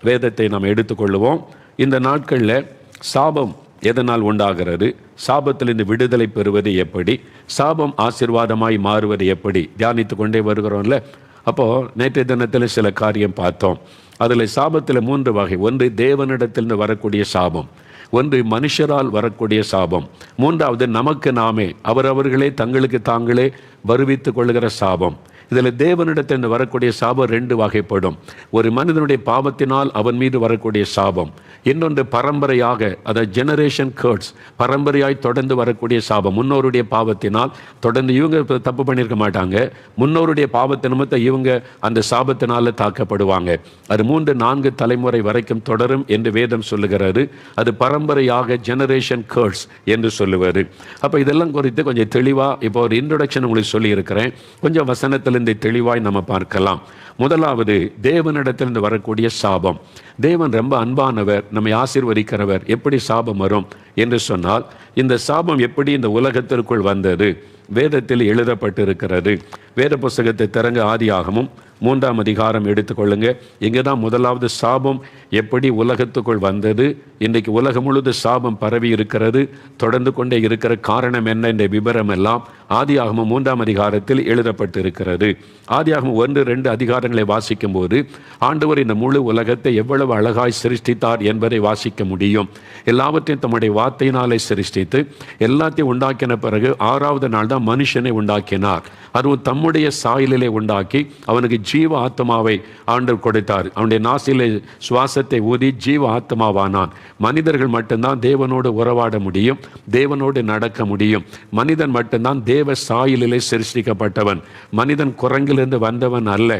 வேதத்தை நாம் எடுத்துக்கொள்வோம். இந்த நாட்களில் சாபம் எதனால் உண்டாகிறது, சாபத்திலிருந்து விடுதலை பெறுவது எப்படி, சாபம் ஆசீர்வாதமாய் மாறுவது எப்படி தியானித்து கொண்டே வருகிறோம்ல. அப்போது நேற்றைய தினத்தில் சில காரியம் பார்த்தோம். அதில் சாபத்தில் 3 வகை. ஒன்று தேவனிடத்திலிருந்து வரக்கூடிய சாபம், ஒன்று மனுஷரால் வரக்கூடிய சாபம், மூன்றாவது நமக்கு நாமே அவரவர்களே தங்களுக்கு தாங்களே வருவித்து கொள்கிற சாபம். இதில் தேவனிடத்திலிருந்து வரக்கூடிய சாபம் 2 வகைப்படும். ஒரு மனிதனுடைய பாவத்தினால் அவன் மீது வரக்கூடிய சாபம், இன்னொன்று பரம்பரையாக, அதாவது ஜெனரேஷன் கர்ட்ஸ், பரம்பரையாய் தொடர்ந்து வரக்கூடிய சாபம். முன்னோருடைய பாவத்தினால் தொடர்ந்து இவங்க தப்பு பண்ணியிருக்க மாட்டாங்க, முன்னோருடைய பாவத்தை நிமித்தம் இவங்க அந்த சாபத்தினால தாக்கப்படுவாங்க. அது 3-4 தலைமுறை வரைக்கும் தொடரும் என்று வேதம் சொல்லுகிறது. அது பரம்பரையாக ஜெனரேஷன் கர்ட்ஸ் என்று சொல்லுவார். அப்போ இதெல்லாம் குறித்து கொஞ்சம் தெளிவாக இப்போ ஒரு இன்ட்ரோடக்ஷன் உங்களுக்கு சொல்லியிருக்கிறேன். கொஞ்சம் வசனத்திலிருந்து தெளிவாய் நம்ம பார்க்கலாம். முதலாவது தேவனிடத்திலிருந்து வரக்கூடிய சாபம். தேவன் ரொம்ப அன்பானவர், நம்மை ஆசீர்வதிக்கிறவர். எப்படி சாபம் வரும் என்று சொன்னால், இந்த சாபம் எப்படி இந்த உலகத்திற்குள் வந்தது வேதத்தில் எழுதப்பட்டிருக்கிறது. வேத புஸ்தகத்தை திறங்க, ஆதியாகமும் 3ஆம் அதிகாரம் எடுத்துக்கொள்ளுங்க. இங்கே தான் முதலாவது சாபம் எப்படி உலகத்துக்குள் வந்தது, இன்றைக்கு உலகம் முழுது சாபம் பரவி இருக்கிறது, தொடர்ந்து கொண்டே இருக்கிற காரணம் என்ன என்ற விபரம் எல்லாம் ஆதியாகமம் 3ஆம் அதிகாரத்தில் எழுதப்பட்டிருக்கிறது. ஆதியாகமம் 1-2 அதிகாரங்களை வாசிக்கும் போது ஆண்டவர் இந்த முழு உலகத்தை எவ்வளவு அழகாய் சிருஷ்டித்தார் என்பதை வாசிக்க முடியும். எல்லாவற்றையும் தம்முடைய வார்த்தையினாலே சிருஷ்டித்து எல்லாத்தையும் உண்டாக்கின பிறகு 6ஆவது நாள் தான் மனுஷனை உண்டாக்கினார். அதுவும் தம்முடைய சாயலிலே உண்டாக்கி அவனுக்கு ஜீவ ஆத்மாவை ஆண்டவர் கொடுத்தார். அவனுடைய நாசிலே சுவாசத்தை ஊதி ஜீவ ஆத்மாவானான். மனிதர்கள் மட்டும்தான் தேவனோடு உறவாட முடியும், தேவனோடு நடக்க முடியும். மனிதன் மட்டும்தான் தேவ சாயலிலே சிருஷ்டிக்கப்பட்டவன். மனிதன் குரங்கிலிருந்து வந்தவன் அல்ல.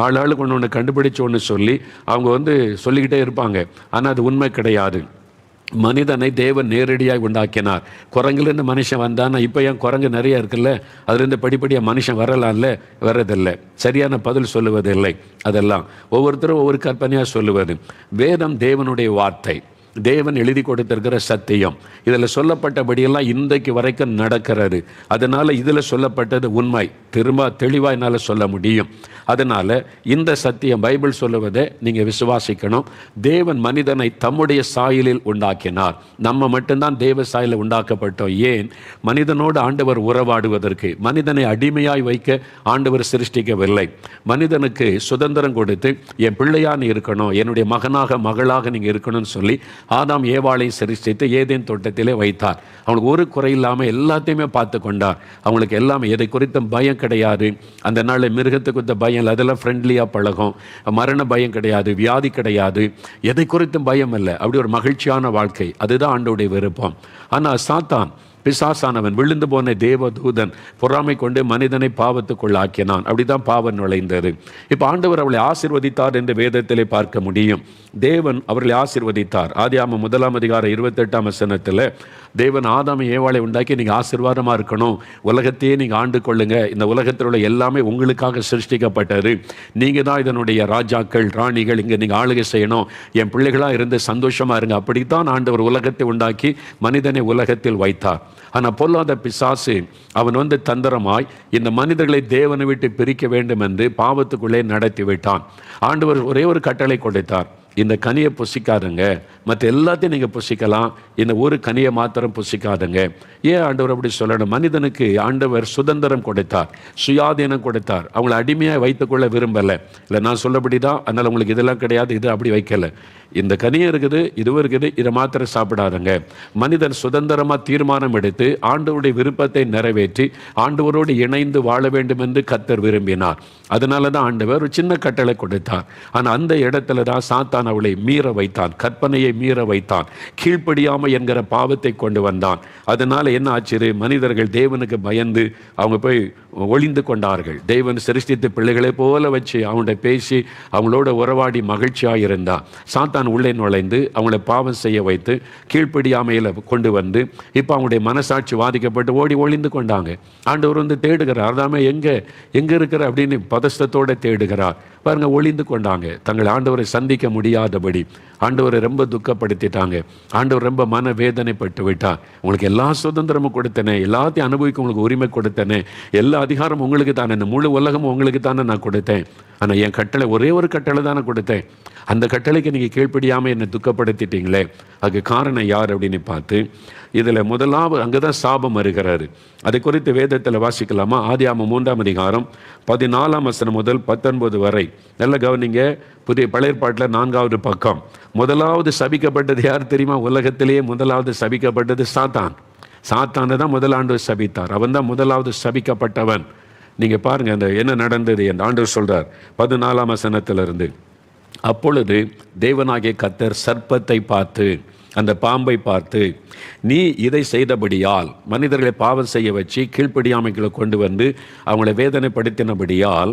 ஆளாளுக்கு ஒன்று கண்டுபிடிச்சு ஒன்று சொல்லி அவங்க சொல்லிக்கிட்டே இருப்பாங்க. ஆனால் அது உண்மை கிடையாது. மனிதனை தேவன் நேரடியாக உண்டாக்கினார். குரங்கிலிருந்து மனுஷன் வந்தான்னா இப்போ ஏன் குரங்கு நிறைய இருக்குல்ல, அதுலேருந்து படிப்படியாக மனுஷன் வரலாம்ல, வரதில்லை. சரியான பதில் சொல்லுவதில்லை. அதெல்லாம் ஒவ்வொருத்தரும் ஒவ்வொரு கற்பனையாக சொல்லுவது. வேதம் தேவனுடைய வார்த்தை, தேவன் எழுதி கொடுத்திருக்கிற சத்தியம். இதில் சொல்லப்பட்டபடியெல்லாம் இன்றைக்கு வரைக்கும் நடக்கிறது. அதனால் இதில் சொல்லப்பட்டது உண்மை. திரும்ப தெளிவாக என்னால் சொல்ல முடியும். அதனால் இந்த சத்தியம் பைபிள் சொல்லுவதை நீங்கள் விசுவாசிக்கணும். தேவன் மனிதனை தம்முடைய சாயலில் உண்டாக்கினார். நம்ம மட்டும்தான் தேவ சாயலில் உண்டாக்கப்பட்டோம். ஏன்? மனிதனோடு ஆண்டவர் உறவாடுவதற்கு. மனிதனை அடிமையாய் வைக்க ஆண்டவர் சிருஷ்டிக்கவில்லை. மனிதனுக்கு சுதந்திரம் கொடுத்து என் பிள்ளையா நீ இருக்கணும், என்னுடைய மகனாக மகளாக நீங்கள் இருக்கணும்னு சொல்லி ஆதாம் ஏவாளை சிருஷ்டித்து ஏதேன் தோட்டத்திலே வைத்தார். அவங்களுக்கு ஒரு குறை இல்லாமல் எல்லாத்தையுமே பார்த்து கொண்டார். அவங்களுக்கு எல்லாமே எதை குறித்த பயம் கிடையாது. அந்த நாளில் மிருகத்தை குறித்த பயம் இல்லை, அதெல்லாம் ஃப்ரெண்ட்லியாக பழகும். மரண பயம் கிடையாது, வியாதி கிடையாது, எதை குறித்தும் பயம் இல்லை. அப்படி ஒரு மகிழ்ச்சியான வாழ்க்கை. அதுதான் ஆண்டவருடைய விருப்பம். ஆனால் சாத்தான், பிசாசானவன், விழுந்து போன தேவதூதன் பொறாமை கொண்டு மனிதனை பாவத்துக்குள் ஆக்கினான். அப்படிதான் பாவம் நுழைந்தது. இப்போ ஆண்டவர் அவளை ஆசீர்வதித்தார் என்று வேதத்திலே பார்க்க முடியும். தேவன் அவர்களை ஆசீர்வதித்தார். ஆதியாகமம் 1ஆம் அதிகாரம் 28ஆம் வசனத்தில் தேவன் ஆதாம் ஏவாளை உண்டாக்கி நீங்கள் ஆசீர்வாதமாக இருக்கணும், உலகத்தையே நீங்கள் ஆண்டு கொள்ளுங்க, இந்த உலகத்தில் உள்ள எல்லாமே உங்களுக்காக சிருஷ்டிக்கப்பட்டது, நீங்கள் தான் இதனுடைய ராஜாக்கள் ராணிகள், இங்கே நீங்கள் ஆளுகை செய்யணும், என் பிள்ளைகளாக இருந்து சந்தோஷமாக இருங்க. அப்படித்தான் ஆண்டவர் உலகத்தை உண்டாக்கி மனிதனை உலகத்தில் வைத்தார். ஆனால் பொல்லாத பிசாசு அவன் தந்திரமாய் இந்த மனிதர்களை தேவனை விட்டு பிரிக்க வேண்டும் என்று பாவத்துக்குள்ளே நடத்தி விட்டான். ஆண்டவர் ஒரே ஒரு கட்டளை கொடுத்தார், இந்த கனியை புசிக்காதுங்க, மற்ற எல்லாத்தையும் நீங்கள் புசிக்கலாம், இந்த ஒரு கனியை மாத்திரம் புசிக்காதுங்க. ஏன் ஆண்டவர் அப்படி சொல்லணும்? மனிதனுக்கு ஆண்டவர் சுதந்திரம் கொடுத்தார், சுயாதீனம் கொடுத்தார். அவங்களை அடிமையாக வைத்துக்கொள்ள விரும்பலை. இல்லை நான் சொல்லபடி தான், அதனால் உங்களுக்கு இதெல்லாம் கிடையாது, இது அப்படி வைக்கலை. இந்த கனியும் இருக்குது, இதுவும் இருக்குது, இதை மாத்திரம் சாப்பிடாதுங்க. மனிதன் சுதந்திரமாக தீர்மானம் எடுத்து ஆண்டவருடைய விருப்பத்தை நிறைவேற்றி ஆண்டவரோடு இணைந்து வாழ வேண்டும் என்று கர்த்தர் விரும்பினார். அதனால தான் ஆண்டவர் ஒரு சின்ன கட்டளை கொடுத்தார். ஆனால் அந்த இடத்துல தான் சாத்தான் அவளை மீற வைத்தான், கற்பனையை மீற வைத்தான், கீழ்ப்படியாமை என்கிற பாவத்தை கொண்டு வந்தான். அதனால என்ன ஆச்சு? மனிதர்கள் தேவனுக்கு பயந்து அவங்க போய் ஒளிந்து கொண்டார்கள். தேவன் சிருஷ்டித்த பிள்ளைகளை போல வச்சு அவங்கள்ட்ட பேசி அவங்களோட உறவாடி மகிழ்ச்சியாக இருந்தான். சாத்தான் உள்ளே நுழைந்து அவங்கள பாவம் செய்ய வைத்து கீழ்ப்படியாமையில் கொண்டு வந்து இப்போ அவங்களுடைய மனசாட்சி பாதிக்கப்பட்டு ஓடி ஒளிந்து கொண்டாங்க. ஆண்டவர் தேடுகிறார். அதாமே எங்கே இருக்கிற அப்படின்னு பதஸ்தத்தோடு தேடுகிறார். பாருங்க, ஒளிந்து கொண்டாங்க. தங்கள் ஆண்டவரை சந்திக்க முடியாதபடி ஆண்டவரை ரொம்ப துக்கப்படுத்திட்டாங்க. ஆண்டவர் ரொம்ப மன வேதனைப்பட்டு விட்டார். உங்களுக்கு எல்லா சுதந்திரமும் கொடுத்தனே, எல்லாத்தையும் அனுபவிக்க உங்களுக்கு உரிமை கொடுத்தனே, எல்லா அதிகாரமும் உங்களுக்கு தானே, இந்த முழு உலகமும் உங்களுக்கு தானே நான் கொடுத்தேன். ஆனால் என் கட்டளை ஒரே ஒரு கட்டளை தானே கொடுத்தேன், அந்த கட்டளைக்கு நீங்கள் கீழ்ப்படியாமல் என்னை துக்கப்படுத்திட்டீங்களே, அதுக்கு காரணம் யார் அப்படின்னு பார்த்து இதில் முதலாவது அங்கே தான் சாபம் வருகிறாரு. அதை குறித்து வேதத்தில் வாசிக்கலாமா? ஆதியாகமம் 3ஆம் அதிகாரம் 14ஆம் வசனம் முதல் 19 வரை நல்ல கவனிங்க. புதிய பழைய ஏற்பாட்டில் 4வது பக்கம். முதலாவது சபிக்கப்பட்டது யார் தெரியுமா? உலகத்திலேயே முதலாவது சபிக்கப்பட்டது சாத்தான். சாத்தானை தான் முதல் ஆண்டவர் சபித்தார். அவன் தான் முதலாவது சபிக்கப்பட்டவன். நீங்கள் பாருங்கள் அந்த என்ன நடந்தது என்று ஆண்டவர் சொல்கிறார் 14ஆம் வசனத்திலிருந்து. அப்பொழுது தேவனாகிய கர்த்தர் சர்ப்பத்தை பார்த்து, அந்த பாம்பை பார்த்து, நீ இதை செய்தபடியால், மனிதர்களை பாவம் செய்ய வச்சு கீழ்ப்படியாமைகளை கொண்டு வந்து அவங்களை வேதனைப்படுத்தினபடியால்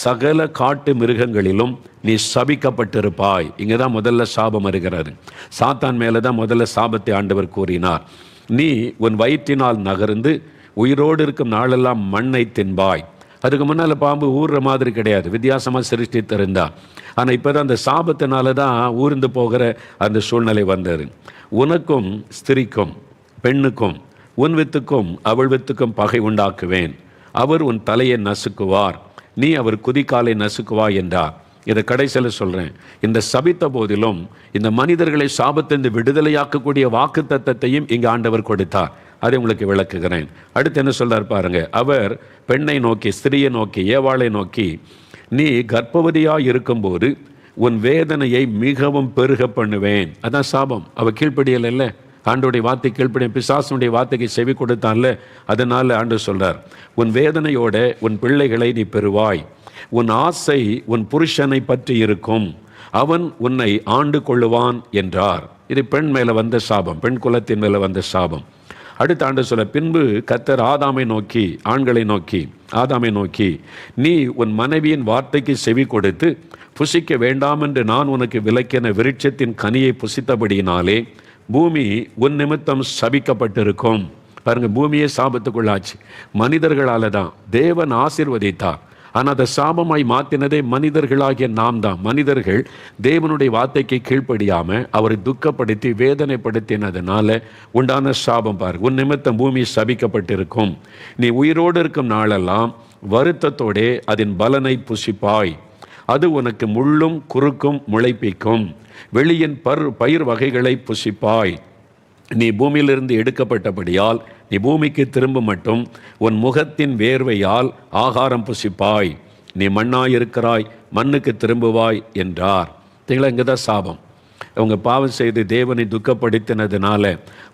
சகல காட்டு மிருகங்களிலும் நீ சபிக்கப்பட்டிருப்பாய். இங்கே தான் முதல்ல சாபம் வருகிறது. சாத்தான் மேலே தான் முதல்ல சாபத்தை ஆண்டவர் கூறினார். நீ உன் வயிற்றினால் நகர்ந்து உயிரோடு இருக்கும் நாளெல்லாம் மண்ணை தின்பாய். அதுக்கு முன்னால் பாம்பு ஊறுற மாதிரி கிடையாது, வித்தியாசமாக சிருஷ்டித்திருந்தா. ஆனால் இப்போ தான் அந்த சாபத்தினால தான் ஊர்ந்து போகிற அந்த சூழ்நிலை வந்தது. உனக்கும் ஸ்திரிக்கும் பெண்ணுக்கும் உன் வித்துக்கும் அவள் வித்துக்கும் பகை உண்டாக்குவேன். அவர் உன் தலையை நசுக்குவார், நீ அவர் குதிக்காலை நசுக்குவாய் என்றார். இதை கடைசியில் சொல்கிறேன். இந்த சபித்த போதிலும் இந்த மனிதர்களை சாபத்திலிருந்து விடுதலையாக்கக்கூடிய வாக்கு தத்தத்தையும் இங்கே ஆண்டவர் கொடுத்தார். அதை உங்களுக்கு விளக்குகிறேன். அடுத்து என்ன சொல்றார் பாருங்க. அவர் பெண்ணை நோக்கி, ஸ்திரியை நோக்கி, ஏவாளை நோக்கி, நீ கர்ப்பவதியாக இருக்கும்போது உன் வேதனையை மிகவும் பெருக பண்ணுவேன். அதான் சாபம். அவ கீழ்ப்படியல் இல்லை, ஆண்டோடைய வார்த்தை கீழ்ப்படிய, பிசாசனுடைய வார்த்தைக்கு செவி கொடுத்தான்ல, அதனால ஆண்டு சொல்றார், உன் வேதனையோட உன் பிள்ளைகளை நீ பெறுவாய். உன் ஆசை உன் புருஷனை பற்றி இருக்கும், அவன் உன்னை ஆண்டு கொள்ளுவான் என்றார். இது பெண் மேல வந்த சாபம், பெண் குலத்தின் மேல வந்த சாபம். அடுத்த ஆண்டு சொல்ல, பின்பு கர்த்தர் ஆதாமை நோக்கி, ஆண்களை நோக்கி, ஆதாமை நோக்கி, நீ உன் மனைவியின் வார்த்தைக்கு செவி கொடுத்து புசிக்க வேண்டாம் என்று நான் உனக்கு விலக்கின விருட்சத்தின் கனியை புசித்தபடியினாலே பூமி உன் நிமித்தம் சபிக்கப்பட்டிருக்கும். பாருங்க, பூமியே சாபத்துக்குள்ளாச்சு. மனிதர்களால தான் தேவன் ஆசீர்வதித்தார். ஆனால் அதை சாபமாய் மாற்றினதே மனிதர்களாகிய நாம் தான். மனிதர்கள் தேவனுடைய வார்த்தைக்கு கீழ்ப்படியாமல் அவரை துக்கப்படுத்தி வேதனைப்படுத்தினதுனால உண்டான சாபம். பாரு, உன் நிமித்தம் பூமி சபிக்கப்பட்டிருக்கும். நீ உயிரோடு இருக்கும் நாளெல்லாம் வருத்தத்தோடே அதன் பலனை புசிப்பாய். அது உனக்கு முள்ளும் குறுக்கும் முளைப்பிக்கும். வெளியின் பயிர் வகைகளை புசிப்பாய். நீ பூமியிலிருந்து எடுக்கப்பட்டபடியால் நீ பூமிக்கு திரும்ப மட்டும் உன் முகத்தின் வேர்வையால் ஆகாரம் புசிப்பாய். நீ மண்ணாயிருக்கிறாய், மண்ணுக்கு திரும்புவாய் என்றார். தெரியுங்களா, இங்கே தான் சாபம். அவங்க பாவம் செய்து தேவனை துக்கப்படுத்தினதுனால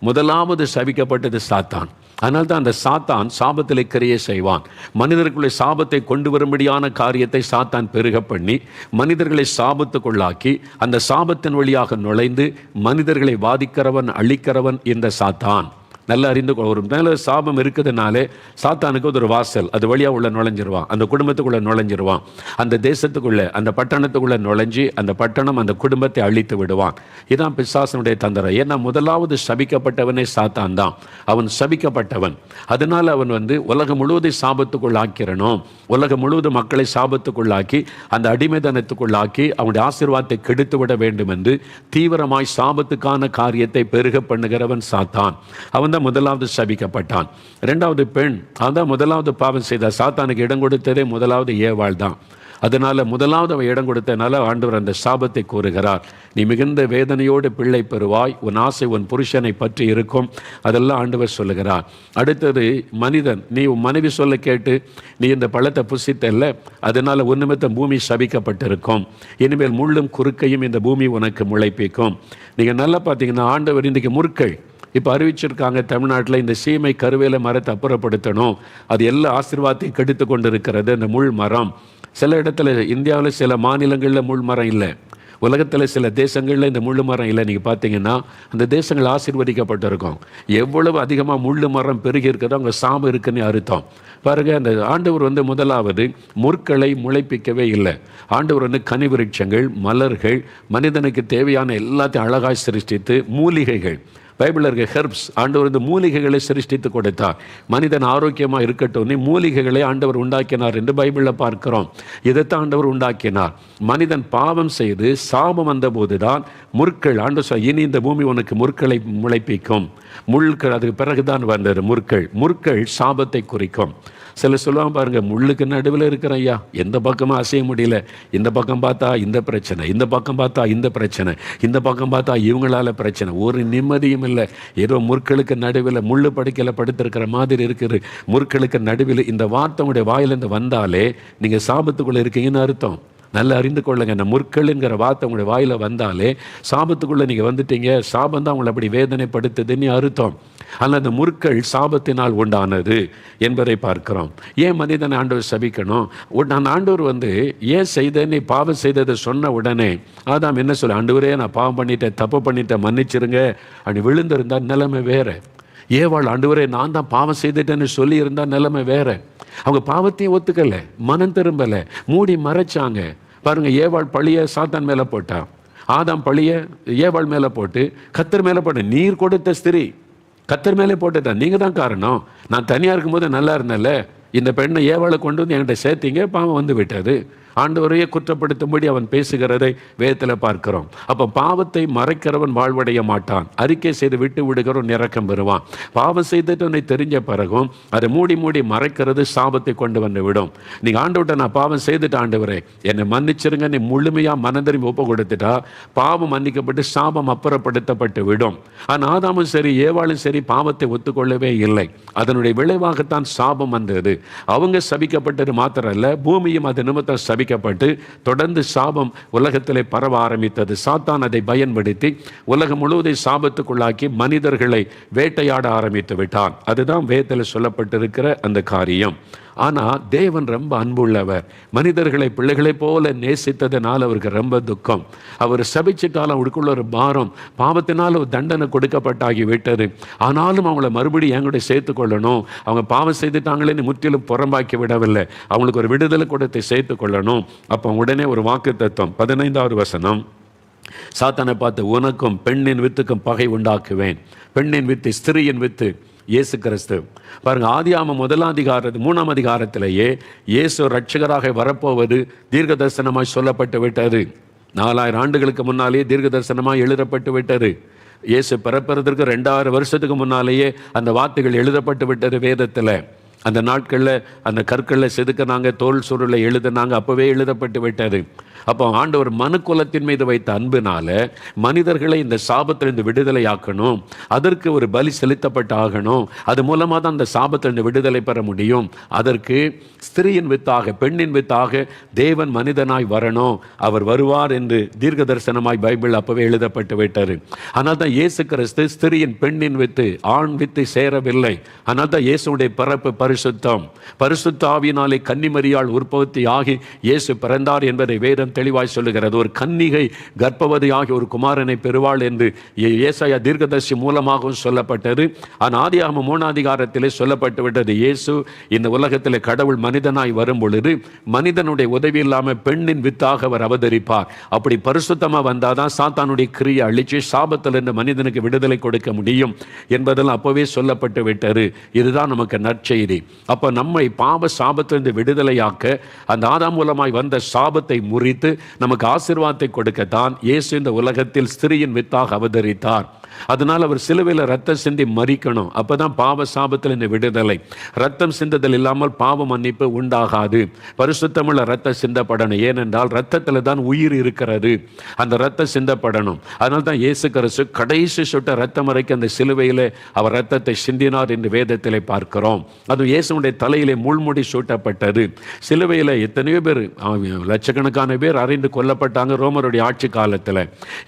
முதலாவது சபிக்கப்பட்டது சாத்தான். அதனால தான் அந்த சாத்தான் சாபத்தில் கிரியை செய்வான். மனிதர்களுடைய சாபத்தை கொண்டு வரும்படியான காரியத்தை சாத்தான் பெருக பண்ணி மனிதர்களை சாபத்துக்குள்ளாக்கி அந்த சாபத்தின் வழியாக நுழைந்து மனிதர்களை பாதிக்கிறவன், அழிக்கிறவன் இந்த சாத்தான். நல்லா அறிந்து ஒரு மேலே சாபம் இருக்குதுனாலே சாத்தானுக்கு ஒரு வாசல், அது வழியாக உள்ள நுழைஞ்சிருவான், அந்த குடும்பத்துக்குள்ளே நுழைஞ்சிருவான், அந்த தேசத்துக்குள்ளே, அந்த பட்டணத்துக்குள்ளே நுழைஞ்சி அந்த பட்டணம் அந்த குடும்பத்தை அழித்து விடுவான். இதான் பிசாசனுடைய தந்திரம். ஏன்னா முதலாவது சபிக்கப்பட்டவனே சாத்தான் தான். அவன் சபிக்கப்பட்டவன். அதனால் அவன் உலகம் முழுவதும் சாபத்துக்குள் ஆக்கிறணும், உலகம் முழுவதும் மக்களை சாபத்துக்குள்ளாக்கி அந்த அடிமைதனத்துக்குள்ளாக்கி அவனுடைய ஆசீர்வாதத்தை கெடுத்து விட வேண்டும் என்று தீவிரமாய் சாபத்துக்கான காரியத்தை பெருக பண்ணுகிறவன் சாத்தான். அவன் தான் முதலாவது சபிக்கப்பட்டான். இரண்டாவது பெண், அதான் முதலாவது பாவம் செய்த சாத்தானுக்கு இடம் கொடுத்ததே முதலாவது ஏவாள் தான். அதனால முதலாவது அவன் இடம் கொடுத்தனால ஆண்டவர் அந்த சாபத்தை கூறுகிறார். நீ மிகுந்த வேதனையோடு பிள்ளை பெறுவாய், உன் ஆசை உன் புருஷனை பற்றி இருக்கும், அதெல்லாம் ஆண்டவர் சொல்லுகிறார். அடுத்தது மனிதன், நீ உன் மனைவி சொல்ல கேட்டு நீ இந்த பழத்தை புசித்தல்ல, அதனால உன் நிமித்தம் பூமி சபிக்கப்பட்டிருக்கும். இனிமேல் முள்ளும் குறுக்கையும் இந்த பூமி உனக்கு முளைப்பிக்கும். நீங்கள் நல்லா பார்த்தீங்கன்னா ஆண்டவர் இன்றைக்கு முற்கள் இப்போ அறிவிச்சிருக்காங்க, தமிழ்நாட்டில் இந்த சீமை கருவேல மரத்தை அப்புறப்படுத்தணும், அது எல்லா ஆசீர்வாதத்தையும் கெடுத்து கொண்டு இருக்கிறது அந்த முள் மரம். சில இடத்துல இந்தியாவில் சில மாநிலங்களில் முள் மரம் இல்லை, உலகத்தில் சில தேசங்களில் இந்த முள்ளு மரம் இல்லை. நீங்கள் பார்த்தீங்கன்னா அந்த தேசங்கள் ஆசீர்வதிக்கப்பட்டிருக்கும். எவ்வளவு அதிகமாக முள்ளு மரம் பெருகி இருக்கிறதோ அங்கே சாபம் இருக்குன்னு அர்த்தம். பாருங்க, அந்த ஆண்டவர் முதலாவது முற்களை முளைப்பிக்கவே இல்லை. ஆண்டவர் கனி விருட்சங்கள், மலர்கள், மனிதனுக்கு தேவையான எல்லாத்தையும் அழகாய் சிருஷ்டித்து, மூலிகைகள், பைபிளில் இருக்க ஹெர்ப்ஸ், ஆண்டவர் மூலிகைகளை சிருஷ்டித்து கொடுத்தார். மனிதன் ஆரோக்கியமாக இருக்கட்டும் மூலிகைகளை ஆண்டவர் உண்டாக்கினார் என்று பைபிளில் பார்க்கிறோம். இதைத்தான் ஆண்டவர் உண்டாக்கினார். மனிதன் பாவம் செய்து சாபம் வந்த போதுதான் முற்கள், ஆண்டவர் இனி இந்த பூமி உனக்கு முற்களை முளைப்பிக்கும். முள்கள் அதுக்கு பிறகுதான் வந்தது முற்கள். முற்கள் சாபத்தை குறிக்கும். சில சொல்லுவாங்க பாருங்க, முள்ளுக்கு நடுவில் இருக்கிற ஐயா, எந்த பக்கமும் அசைய முடியல. இந்த பக்கம் பார்த்தா இந்த பிரச்சனை, இந்த பக்கம் பார்த்தா இந்த பிரச்சனை, இந்த பக்கம் பார்த்தா இவங்களால பிரச்சனை, ஒரு நிம்மதியும் இல்லை. ஏதோ முற்களுக்கு நடுவில் முள்ளு படுக்கையில் படுத்திருக்கிற மாதிரி இருக்குது. முற்களுக்கு நடுவில் இந்த வார்த்தை உங்களுடைய வாயிலிருந்து வந்தாலே நீங்கள் சாபத்துக்குள்ளே இருக்கீங்கன்னு அர்த்தம். நல்லா அறிந்து கொள்ளுங்க. இந்த முற்கள்ங்கிற வார்த்தை உங்களுடைய வாயில் வந்தாலே சாபத்துக்குள்ளே நீங்கள் வந்துட்டீங்க. சாபம் தான் உங்களை அப்படி வேதனைப்படுத்துதுன்னு அர்த்தம். ஆனால் அந்த முற்கள் சாபத்தினால் உண்டானது என்பதை பார்க்கிறோம். ஏன் மனிதனை ஆண்டவர் சபிக்கணும்? நான் ஆண்டவர் ஏன் செய்தேன்னு பாவம் செய்ததை சொன்ன உடனே ஆதாம் என்ன சொல்ல, ஆண்டவரே நான் பாவம் பண்ணிட்டேன், தப்பு பண்ணிட்டேன், மன்னிச்சிருங்க அப்படி விழுந்திருந்தா நிலைமை வேற. ஏவாள் ஆண்டவரே நான் தான் பாவம் செய்துட்டேன்னு சொல்லி இருந்தா நிலைமை வேற. அவங்க பாவத்தையும் ஒத்துக்கலை, மனம் திரும்பலை, மூடி மறைச்சாங்க. பாருங்க, ஏவாள் பழிய சாத்தான் மேலே போட்டா, ஆதாம் பழிய ஏவாள் மேலே போட்டு கர்த்தர் மேலே போட்ட. நீர் கொடுத்த ஸ்திரீ கர்த்தர் மேலே போட்டுட்டா, நீங்கள் தான் காரணம். நான் தனியாக இருக்கும்போது நல்லா இருந்தேன்ல, இந்த பெண்ணை ஏவாளை கொண்டு வந்து என்கிட்ட சேர்த்தீங்க, பாவம் வந்து விட்டது. ஆண்டவரையே குற்றப்படுத்தும்படி அவன் பேசுகிறதை வேதத்தில் பார்க்கிறோம். அப்போ பாவத்தை மறைக்கிறவன் வாழ்வடைய மாட்டான், அறிக்கை செய்து விட்டு விடுகிறவன் இரக்கம் பெறுவான். பாவம் செய்துட்டு தெரிஞ்ச பிறகும் அதை மூடி மூடி மறைக்கிறது சாபத்தை கொண்டு வந்து விடும். நீங்கள் ஆண்டவர்கிட்ட நான் பாவம் செய்துட்டு ஆண்டவரே என்னை மன்னிச்சிருங்க நீ முழுமையாக மனதிரும்பி ஒப்பு கொடுத்துட்டா பாவம் மன்னிக்கப்பட்டு சாபம் அப்புறப்படுத்தப்பட்டு விடும். ஆனால் ஆதாமும் சரி ஏவாளும் சரி பாவத்தை ஒத்துக்கொள்ளவே இல்லை. அதனுடைய விளைவாகத்தான் சாபம் வந்தது. அவங்க சபிக்கப்பட்டது மாத்திரம் அல்ல, பூமியும் அது நிமித்தம் சபிக்கப்பட்டு தொடர்ந்து சாபம் உலகத்திலே பரவ ஆரம்பித்தது. சாத்தான் அதை பயன்படுத்தி உலகம் முழுவதை சாபத்துக்குள்ளாக்கி மனிதர்களை வேட்டையாட ஆரம்பித்து விட்டான். அதுதான் வேதத்தில் சொல்லப்பட்டிருக்கிற அந்த காரியம். ஆனால் தேவன் ரொம்ப அன்புள்ளவர். மனிதர்களை பிள்ளைகளைப் போல நேசித்ததனால் அவருக்கு ரொம்ப துக்கம். அவர் சபிச்சிட்டாலும் அவருக்குள்ள ஒரு பாரம், பாவத்தினால் ஒரு தண்டனை கொடுக்கப்பட்டாகி விட்டது. ஆனாலும் அவங்கள மறுபடியும் என்கூட சேர்த்து கொள்ளணும். அவங்க பாவம் செய்துட்டாங்களேன்னு முற்றிலும் புறம்பாக்கி விடவில்லை, அவங்களுக்கு ஒரு விடுதலை கொடுத்து சேர்த்து கொள்ளணும். அப்போ உடனே ஒரு வாக்கு தத்துவம் 15வது வசனம், சாத்தானை பார்த்து உனக்கும் பெண்ணின் வித்துக்கும் பகை உண்டாக்குவேன். பெண்ணின் வித்து ஸ்திரீயின் வித்து இயேசு கிறிஸ்து. பாருங்க, ஆதியாகமம் 3ஆம் அதிகாரத்திலேயே இயேசு ரட்சகராக வரப்போவது தீர்க்க தரிசனமாய் சொல்லப்பட்டு விட்டது. 4000 ஆண்டுகளுக்கு முன்னாலேயே தீர்க்க தரிசனமாய் எழுதப்பட்டு விட்டது. இயேசு பிறப்பதற்கு 2000 வருஷத்துக்கு முன்னாலேயே அந்த வார்த்தைகள் எழுதப்பட்டு விட்டது வேதத்தில். அந்த நாட்களில் அந்த கற்களில் செதுக்கினாங்க, தோல் சுருளை எழுதினாங்க, அப்போவே எழுதப்பட்டு விட்டது. அப்போ ஆண்டவர் மனு குலத்தின் மீது வைத்த அன்பினால மனிதர்களை இந்த சாபத்திலிருந்து விடுதலை ஆக்கணும். அதற்கு ஒரு பலி செலுத்தப்பட்டு ஆகணும். அது மூலமாக தான் அந்த சாபத்திலிருந்து விடுதலை பெற முடியும். அதற்கு ஸ்திரீயின் வித்தாக, பெண்ணின் வித்தாக தேவன் மனிதனாய் வரணும். அவர் வருவார் என்று தீர்க்க தரிசனமாய் பைபிள் அப்பவே எழுதப்பட்டு விட்டது. ஆனால் தான் இயேசு கிறிஸ்து ஸ்திரீயின் பெண்ணின் வித்து ஆண் வித்து சேரவில்லை. ஆனால் தான் இயேசுடைய பிறப்பு பரிசுத்தம். பரிசுத்த ஆவியினாலே கன்னிமரியாள் உற்பத்தி ஆகி இயேசு பிறந்தார் என்பதை வேதம் தெளிவாய் சொல்லுகிறது. ஒரு கன்னிகை கர்ப்பவதியாகி ஒரு குமாரனை பெறுவாள் என்று ஏசாயா தீர்க்கதரிசி மூலமாகவும் சொல்லப்பட்டது. ஆனால் ஆதியாகமம் 3ஆம் அதிகாரத்திலே சொல்லப்பட்டு விட்டது, இயேசு இந்த உலகத்தில் கடவுள் மனிதனாய் வரும் பொழுது மனிதனுடைய உதவி இல்லாமல் பெண்ணின் வித்தாக அவர் அவதரிப்பார். அப்படி பரிசுத்தமாக வந்தாதான் சாத்தானுடைய கிரியை அழிச்சு சாபத்திலிருந்து மனிதனுக்கு விடுதலை கொடுக்க முடியும் என்பதெல்லாம் அப்பவே சொல்லப்பட்டு விட்டது. இதுதான் நமக்கு நற்செய்தி. அப்போ நம்மை பாவ சாபத்திலிருந்து விடுதலையாக்க அந்த ஆதாம் மூலமாய் வந்த சாபத்தை முறித்து நமக்கு ஆசீர்வாதத்தை கொடுக்கத்தான் இயேசு இந்த உலகத்தில் ஸ்திரீயின் வித்தாக அவதரித்தார். அதனால் அவர் சிலுவையில் ரத்தம் சிந்தி மரிக்கணும். அப்பதான் பாவ சாபத்தில் இந்த விடுதலை. ரத்தம் சிந்துதல் இல்லாமல் பாவ மன்னிப்பு உண்டாகாது. பரிசுத்தமுள்ள ரத்தம் சிந்தப்படணும். ஏனென்றால் ரத்தத்தில் தான் உயிர் இருக்கிறது. அந்த ரத்தம் சிந்தப்படணும். அதனால தான் இயேசு கிறிஸ்து கடைசி சொட்ட ரத்தம் வரைக்கும் அந்த சிலுவையில் அவர் ரத்தத்தை சிந்தினார் என்று வேதத்திலே பார்க்கிறோம். அது இயேசுடைய தலையிலே முள்முடி சூட்டப்பட்டது. சிலுவையில் எத்தனையோ பேர், லட்சக்கணக்கான பேர் அறிந்து கொல்லப்பட்டாங்க ரோமருடைய ஆட்சி காலத்தில்.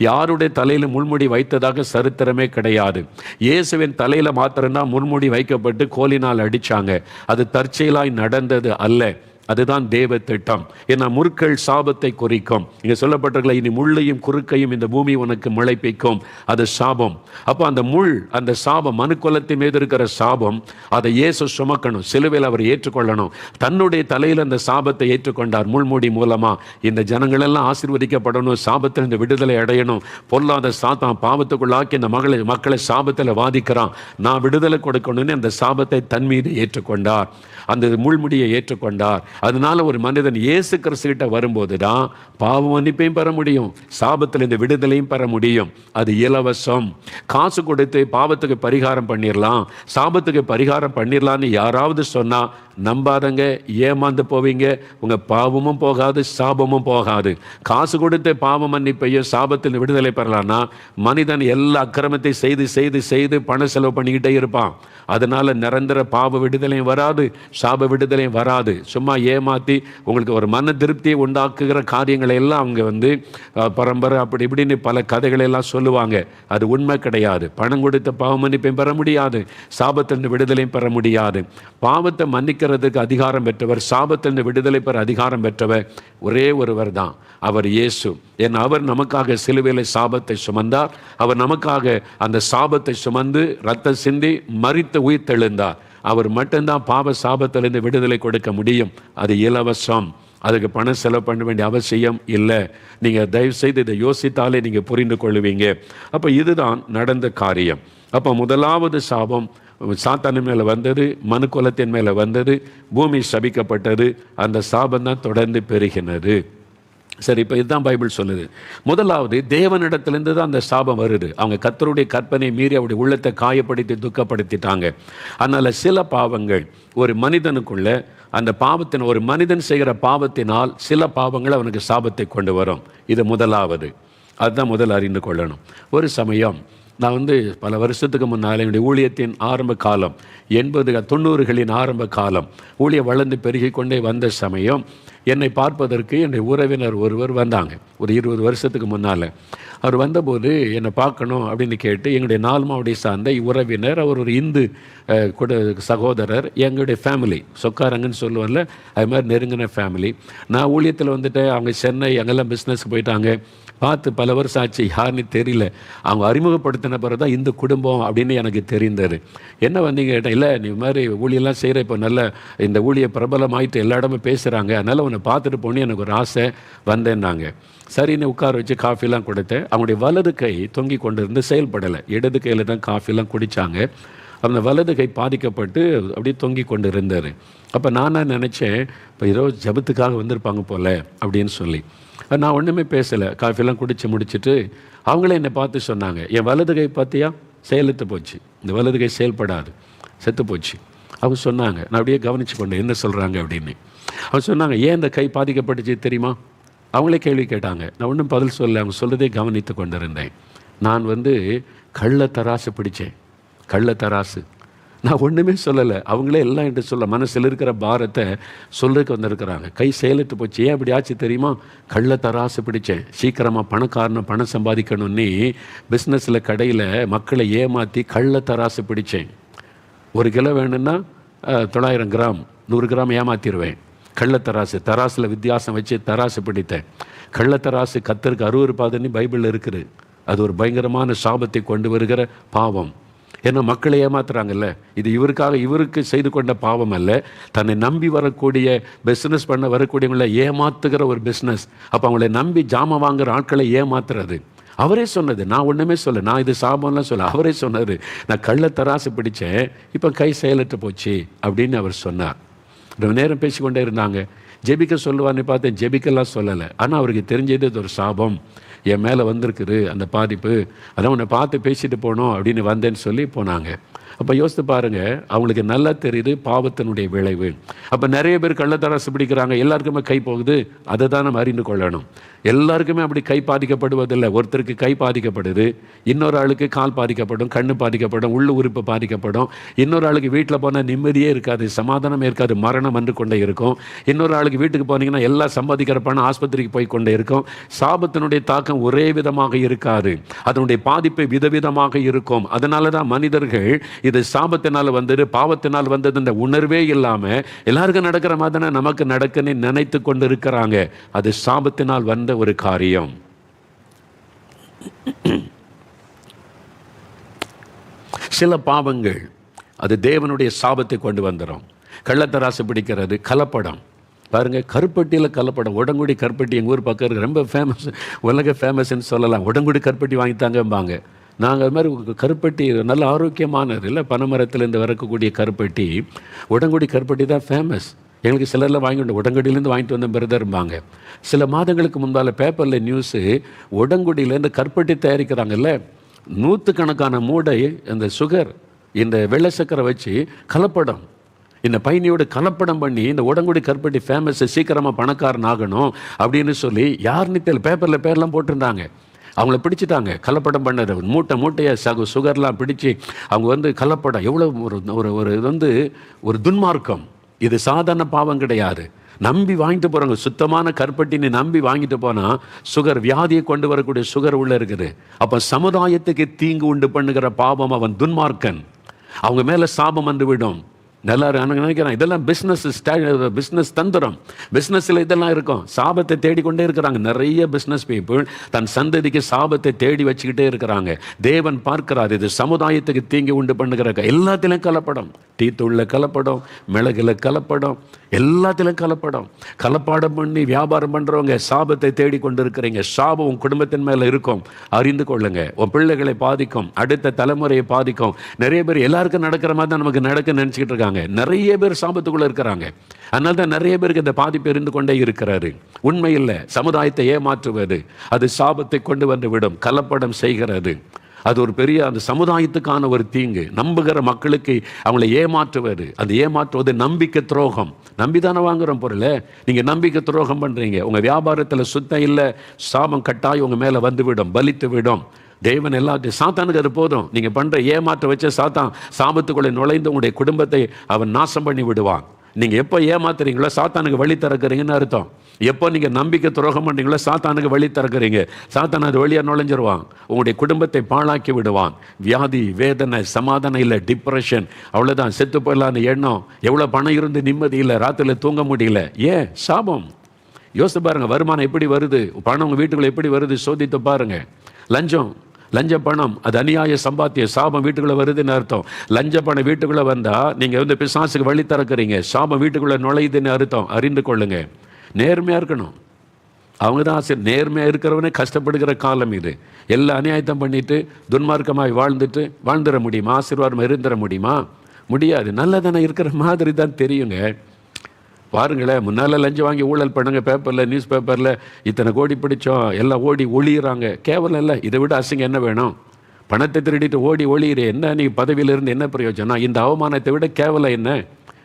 யாருடைய தலையில் முள்முடி வைத்ததாக சரித்திரமே கிடையாது. இயேசுவின் தலையில மாத்திரம்தான் முள்முடி வைக்கப்பட்டு கோலினால் அடிச்சாங்க. அது தற்செயலாய் நடந்தது அல்ல. அதுதான் தேவ திட்டம். ஏன்னா முற்கள் சாபத்தை குறிக்கும். இங்க சொல்லப்பட்டிருக்கல, இனி முள்ளையும் குறுக்கையும் இந்த பூமி உனக்கு முளைப்பிக்கும், அது சாபம். அப்போ அந்த முள், அந்த சாபம், மனுக்குலத்தின் மீது இருக்கிற சாபம், அதை இயேசு சுமக்கணும். சிலுவையில் அவர் ஏற்றுக்கொள்ளணும். தன்னுடைய தலையில் அந்த சாபத்தை ஏற்றுக்கொண்டார் முள்முடி மூலமா. இந்த ஜனங்கள் எல்லாம் ஆசீர்வதிக்கப்படணும், சாபத்திலிருந்து விடுதலை அடையணும். பொல்லாத சாத்தான் பாவத்துக்குள்ளாக்கி இந்த மக்களை சாபத்தில் வாதிக்கிறான். நான் விடுதலை கொடுக்கணும்னு அந்த சாபத்தை தன் மீது ஏற்றுக்கொண்டார். அந்த முள்முடியை ஏற்றுக்கொண்டார். அதனால ஒரு மனிதன் இயேசு கிறிஸ்துகிட்ட வரும்போது தான் பாவ மன்னிப்பையும் பெற முடியும், சாபத்தில் இந்த விடுதலையும் பெற முடியும். அது இலவசம். காசு கொடுத்து பாவத்துக்கு பரிகாரம் பண்ணிடலாம், சாபத்துக்கு பரிகாரம் பண்ணிடலான்னு யாராவது சொன்னால் நம்பாதங்க, ஏமாந்து போவீங்க. உங்கள் பாவமும் போகாது, சாபமும் போகாது. காசு கொடுத்து பாவ மன்னிப்பையும் சாபத்தில் விடுதலை பெறலான்னா மனிதன் எல்லா அக்கிரமத்தை செய்து செய்து செய்து பண செலவு பண்ணிக்கிட்டே இருப்பான். அதனால நிரந்தர பாவ விடுதலையும் வராது, சாப விடுதலையும் வராது. சும்மா ஏமாற்றி உங்களுக்கு ஒரு மன திருப்தியை உண்டாக்குகிற காரியங்களை எல்லாம் அவங்க பரம்பரை அப்படி இப்படின்னு பல கதைகளை எல்லாம் சொல்லுவாங்க. அது உண்மை கிடையாது. பணம் கொடுத்த பாவ மன்னிப்பையும் பெற முடியாது, சாபத்திலிருந்து விடுதலையும் பெற முடியாது. பாவத்தை மன்னிக்கிறதுக்கு அதிகாரம் பெற்றவர், சாபத்திலிருந்து விடுதலை பெற அதிகாரம் பெற்றவர் ஒரே ஒருவர் தான், அவர் இயேசு. ஏன்னா அவர் நமக்காக சிலுவையில் சாபத்தை சுமந்தார். அவர் நமக்காக அந்த சாபத்தை சுமந்து ரத்தம் சிந்தி மரித்து உயிர் தெழுந்தார். அவர் மட்டும்தான் பாவ சாபத்திலிருந்து விடுதலை கொடுக்க முடியும். அது இலவசம். அதுக்கு பணம் செலவு பண்ண வேண்டிய அவசியம் இல்லை. நீங்கள் தயவு செய்து இதை யோசித்தாலே நீங்கள் புரிந்து கொள்ளுவீங்க. அப்போ இதுதான் நடந்த காரியம். அப்போ முதலாவது சாபம் சாத்தானின் மேலே வந்தது, மனு குலத்தின் மேலே வந்தது, பூமி சபிக்கப்பட்டது. அந்த சாபம் தான் தொடர்ந்து பெருகினது. சரி, இப்போ இதுதான் பைபிள் சொல்லுது. முதலாவது தேவனிடத்திலிருந்து தான் அந்த சாபம் வருது. அவங்க கர்த்தருடைய கற்பனை மீறி அவருடைய உள்ளத்தை காயப்படுத்தி துக்கப்படுத்திட்டாங்க. அதனால் சில பாவங்கள் ஒரு மனிதனுக்குள்ள அந்த பாவத்தின் ஒரு மனிதன் செய்கிற பாவத்தினால் சில பாவங்கள் அவனுக்கு சாபத்தை கொண்டு வரும். இது முதலாவது. அதுதான் முதல் அறிந்து கொள்ளணும். ஒரு சமயம் நான் பல வருஷத்துக்கு முன்னால் என்னுடைய ஊழியத்தின் ஆரம்ப காலம் 80-90களின் ஆரம்ப காலம், ஊழியம் வளர்ந்து பெருகி கொண்டே வந்த சமயம் என்னை பார்ப்பதற்கு என்னுடைய உறவினர் ஒருவர் வந்தாங்க. ஒரு 20 வருஷத்துக்கு முன்னால் அவர் வந்தபோது என்னை பார்க்கணும் அப்படின்னு கேட்டு எங்களுடைய நால்மாவுடைய சார்ந்த உறவினர், அவர் ஒரு இந்து சகோதரர், எங்களுடைய ஃபேமிலி சொக்காரங்கன்னு சொல்லுவார்ல, அது மாதிரி நெருங்கின ஃபேமிலி. நான் ஊழியத்தில் வந்துட்டேன், அவங்க சென்னை அங்கெல்லாம் பிஸ்னஸ்க்கு போயிட்டாங்க. பார்த்து பல வருஷம் ஆச்சு, யாருன்னு தெரியல. அவங்க அறிமுகப்படுத்தின பிறகு தான் இந்த குடும்பம் அப்படின்னு எனக்கு தெரிந்தது. என்ன வந்தீங்க கேட்டேன். இல்லை, நீ மாதிரி ஊழியெல்லாம் செய்கிற, இப்போ நல்ல இந்த ஊழிய பிரபலமாயிட்டு எல்லா இடமும் பேசுகிறாங்க, அதனால் உன்னை பார்த்துட்டு போனே எனக்கு ஒரு ஆசை வந்தேன்னாங்க. சரின்னு உட்கார வச்சு காஃபிலாம் கொடுத்தேன். அவங்களுடைய வலது கை தொங்கி கொண்டு இருந்து செயல்படலை, இடது கையில் தான் காஃபிலாம் குடித்தாங்க. அந்த வலது கை பாதிக்கப்பட்டு அப்படியே தொங்கி கொண்டு இருந்தார். அப்போ நான் நினச்சேன், இப்போ ஏதோ ஜபத்துக்காக வந்திருப்பாங்க போல் அப்படின்னு சொல்லி நான் ஒன்றுமே பேசலை. காஃபிலாம் குடித்து முடிச்சுட்டு அவங்களே என்னை பார்த்து சொன்னாங்க, என் வலது கை பார்த்தியா செயலத்து போச்சு, இந்த வலது கை செயல்படாது, செத்து போச்சு. அவங்க சொன்னாங்க. நான் அப்படியே கவனித்து கொண்டேன் என்ன சொல்கிறாங்க அப்படின்னு. அவங்க சொன்னாங்க, ஏன் இந்த கை பாதிக்கப்பட்டுச்சு தெரியுமா? அவங்களே கேள்வி கேட்டாங்க. நான் ஒன்றும் பதில் சொல்லலை, அவங்க சொல்கிறதே கவனித்து கொண்டு இருந்தேன். நான் கள்ள தராசு பிடிச்சேன், கள்ள தராசு. நான் ஒன்றுமே சொல்லலை, அவங்களே எல்லாம் என்று சொல்ல மனசில் இருக்கிற பாரத்தை சொல்றதுக்கு வந்திருக்கிறாங்க. கை செயலிட்டு போச்சு. ஏன் அப்படி ஆச்சு தெரியுமா? கள்ள தராசு பிடிச்சேன். சீக்கிரமாக பணக்காரனை பணம் சம்பாதிக்கணும்னு பிஸ்னஸில் கடையில் மக்களை ஏமாற்றி கள்ள தராசு பிடிச்சேன். 1 கிலோ வேணும்னா 900 கிராம் 100 கிராம் ஏமாற்றிடுவேன். கள்ளத்தராசு, தராசில் வித்தியாசம் வச்சு தராசு பிடித்தேன். கள்ளத்தராசு கர்த்தருக்கு அருவருப்பாதுன்னு பைபிளில் இருக்குது. அது ஒரு பயங்கரமான சாபத்தை கொண்டு வருகிற பாவம். ஏன்னா மக்களை ஏமாத்துறாங்கல்ல. இது இவருக்கு செய்து கொண்ட பாவம் அல்ல, தன்னை நம்பி வரக்கூடிய பிஸ்னஸ் பண்ண வரக்கூடியவங்களை ஏமாத்துகிற ஒரு பிஸ்னஸ். அப்போ அவங்களை நம்பி ஜாம வாங்குகிற ஆட்களை ஏமாத்துறது. அவரே சொன்னது, நான் ஒன்றுமே சொல்ல, நான் இது சாபம்லாம் சொல்ல, அவரே சொன்னார், நான் கள்ள தராசு பிடிச்சேன், இப்போ கை செயலற்று போச்சு அப்படின்னு அவர் சொன்னார். ரொம்ப நேரம் பேசிக்கொண்டே இருந்தாங்க. ஜெபிக்க சொல்லுவான்னு பார்த்தேன், ஜெபிக்கெல்லாம் சொல்லலை. ஆனால் அவருக்கு தெரிஞ்சது இது ஒரு சாபம் என் மேலே வந்திருக்குது, அந்த பாதிப்பு, அதான் உன்னை பார்த்து பேசிட்டு போனோம் அப்படின்னு வந்தேன்னு சொல்லி போனாங்க. அப்போ யோசித்து பாருங்கள், அவங்களுக்கு நல்லா தெரியுது பாவத்தினுடைய விளைவு. அப்போ நிறைய பேர் கள்ளத்தராசு பிடிக்கிறாங்க, எல்லாருக்குமே கை போகுது. அதை தான் நம்ம அறிந்து கொள்ளணும். எல்லாருக்குமே அப்படி கை பாதிக்கப்படுவதில்லை. ஒருத்தருக்கு கை பாதிக்கப்படுது, இன்னொரு ஆளுக்கு கால் பாதிக்கப்படும், கண்ணு பாதிக்கப்படும், உள்ள உறுப்பு பாதிக்கப்படும். இன்னொரு ஆளுக்கு வீட்டில் போனால் நிம்மதியே இருக்காது, சமாதானமே இருக்காது, மரணம் வந்து கொண்டே இருக்கும். இன்னொரு ஆளுக்கு வீட்டுக்கு போனீங்கன்னா எல்லாம் சம்பாதிக்கிற பணம் ஆஸ்பத்திரிக்கு போய் கொண்டே இருக்கும். சாபத்தினுடைய தாக்கம் ஒரே விதமாக இருக்காது, அதனுடைய பாதிப்பு விதவிதமாக இருக்கும். அதனால தான் மனிதர்கள் இது சாபத்தினால் வந்தது, பாவத்தினால் வந்தது இந்த உணர்வே இல்லாமல் எல்லாருக்கும் நடக்கிற மாதிரி நமக்கு நடக்குன்னு நினைத்து கொண்டு இருக்கிறாங்க. அது சாபத்தினால் வந்த ஒரு காரியம். சில பாவங்கள் அது தேவனுடைய சாபத்தை கொண்டு வந்துடும். கள்ளத்தராசு பிடிக்கிறது, கலப்படம். பாருங்க, கருப்பட்டியில் கலப்படம். உடங்குடி கருப்பட்டி எங்கள் ஊர் பக்கம் ரொம்ப ஃபேமஸ், உலக ஃபேமஸ்ன்னு சொல்லலாம். உடங்குடி கருப்பட்டி வாங்கித்தாங்கம்பாங்க. நாங்கள் அது மாதிரி கருப்பட்டி நல்ல ஆரோக்கியமானது இல்லை, பனைமரத்துலேருந்து வரக்கூடிய கருப்பட்டி, உடங்குடி கருப்பட்டி தான் ஃபேமஸ். எங்களுக்கு சிலர்லாம் வாங்கிட்டு உடங்குடியிலேருந்து வாங்கிட்டு வந்த பிரதர்பாங்க. சில மாதங்களுக்கு முன்பால் பேப்பரில் நியூஸு, உடங்குடியிலேருந்து கற்பட்டி தயாரிக்கிறாங்கல்ல, நூற்றுக்கணக்கான மூடை அந்த சுகர், இந்த வெள்ளை சக்கரை வச்சு கலப்படம், இந்த பயணியோட கலப்படம் பண்ணி இந்த உடங்குடி கற்பட்டி ஃபேமஸ், சீக்கிரமாக பணக்காரன் ஆகணும் அப்படின்னு சொல்லி யாருன்னு தெரியல, பேப்பரில் பேர்லாம் போட்டிருந்தாங்க. அவங்கள பிடிச்சிட்டாங்க, கலப்படம் பண்ணது மூட்டையாக சுகர்லாம் பிடிச்சி அவங்க வந்து கலப்படம். எவ்வளோ ஒரு இது வந்து ஒரு துன்மார்க்கம். இது சாதாரண பாவம் கிடையாது. நம்பி வாங்கிட்டு போகிறாங்க, சுத்தமான கற்பட்டின்னு நம்பி வாங்கிட்டு போனால் சுகர், வியாதியை கொண்டு வரக்கூடிய சுகர் உள்ளே இருக்குது. அப்போ சமுதாயத்துக்கு தீங்கு உண்டு பண்ணுகிற பாவம், அவன் துன்மார்க்கன். அவங்க மேலே சாபம் வந்து விடும். நல்லா நினைக்கிறேன், இதெல்லாம் பிஸ்னஸ் தந்திரம். பிஸ்னஸில் இதெல்லாம் இருக்கும். சாபத்தை தேடிக்கொண்டே இருக்கிறாங்க. நிறைய பிஸ்னஸ் பீப்புள் தன் சந்ததிக்கு சாபத்தை தேடி வச்சுக்கிட்டே இருக்கிறாங்க. தேவன் பார்க்கிறார், இது சமுதாயத்துக்கு தீங்கி உண்டு பண்ணுகிற எல்லாத்திலும் கலப்படம். டீத்தூள்ல கலப்படம், மிளகுல கலப்படம், எல்லாத்திலும் கலப்படம். கலப்பாடம் பண்ணி வியாபாரம் பண்ணுறவங்க சாபத்தை தேடி கொண்டு இருக்கிறீங்க. சாபம் உன் குடும்பத்தின் மேலே இருக்கும், அறிந்து கொள்ளுங்க. உன் பிள்ளைகளை பாதிக்கும், அடுத்த தலைமுறையை பாதிக்கும். நிறைய பேர் எல்லாருக்கும் நடக்கிற மாதிரி தான் நமக்கு நடக்க நினச்சிக்கிட்டு இருக்காங்க. நிறைய பேர் சாபத்துக்குள்ள இருக்கிறாங்க. அதனால தான் நிறைய பேருக்கு இந்த பாதிப்பு இருந்து கொண்டே இருக்கிறாரு. உண்மை இல்லை, சமுதாயத்தை ஏமாற்றுவது அது சாபத்தை கொண்டு வந்து விடும். கலப்படம் செய்கிறது அது ஒரு பெரிய அந்த சமுதாயத்துக்கான ஒரு தீங்கு. நம்புகிற மக்களுக்கு அவங்களை ஏமாற்றுவது, அது ஏமாற்றுவது நம்பிக்கை துரோகம். நம்பிதானே வாங்குறோம் பொருளை, நீங்கள் நம்பிக்கை துரோகம் பண்ணுறீங்க. உங்கள் வியாபாரத்தில் சுத்தம் இல்லை, சாபம் கட்டாயம் உங்கள் மேலே வந்துவிடும், பலித்து விடும். தேவன் எல்லாத்தையும், சாத்தானுக்கு அது போதும். நீங்கள் பண்ணுற ஏமாற்ற வச்ச சாத்தான் சாபத்துக்குள்ளே நுழைந்து உங்களுடைய குடும்பத்தை அவன் நாசம் பண்ணி விடுவான். நீங்கள் எப்போ ஏமாத்துறீங்களோ சாத்தானுக்கு வழி திறக்கிறீங்கன்னு அர்த்தம். எப்போ நீங்கள் நம்பிக்கை துரோகம் பண்ணுறீங்களோ சாத்தானுக்கு வழி திறக்கிறீங்க. சாத்தான் அது வழியாக நுழைஞ்சிருவான், உங்களுடைய குடும்பத்தை பாழாக்கி விடுவான். வியாதி, வேதனை, சமாதானம் இல்லை, டிப்ரெஷன், அவ்வளோதான், செத்து போயிடலான்னு எண்ணம். எவ்வளோ பணம் இருந்து நிம்மதி இல்லை, ராத்திரியில் தூங்க முடியல. ஏன்? சாபம். யோசித்து பாருங்கள், வருமானம் எப்படி வருது, பணம் உங்கள் வீட்டுக்குள்ளே எப்படி வருது, சோதித்து பாருங்கள். லஞ்ச பணம் அது அநியாய சம்பாத்திய, சாபம் வீட்டுக்குள்ளே வருதுன்னு அர்த்தம். லஞ்ச பணம் வீட்டுக்குள்ளே வந்தால் நீங்கள் வந்து பிசாசுக்கு வழி திறக்கிறீங்க, சாபம் வீட்டுக்குள்ளே நுழையுதுன்னு அர்த்தம். அறிந்து கொள்ளுங்க. நேர்மையாக இருக்கணும். அவங்க தான் ஆசை. நேர்மையாக இருக்கிறவனே கஷ்டப்படுகிற காலம் இது. எல்லா அநியாயத்தம் பண்ணிட்டு துன்மார்க்கமாய் வாழ்ந்துட முடியுமா? ஆசீர்வாதமாக இருந்துட முடியுமா? முடியாது. நல்லதானே இருக்கிற மாதிரி தான் தெரியுங்க. பாருங்களேன், முன்னால் லஞ்சம் வாங்கி ஊழல் பண்ணுங்க, பேப்பரில், நியூஸ் பேப்பரில் இத்தனை கோடி பிடிச்சோம், எல்லாம் ஓடி ஒளியிறாங்க. கேவலம் இல்லை, இதை விட அசிங்கம் என்ன வேணும்? பணத்தை திருடிட்டு ஓடி ஒளியிற என்ன? நீங்கள் பதவியிலிருந்து என்ன பிரயோஜனம்? இந்த அவமானத்தை விட கேவலம் என்ன?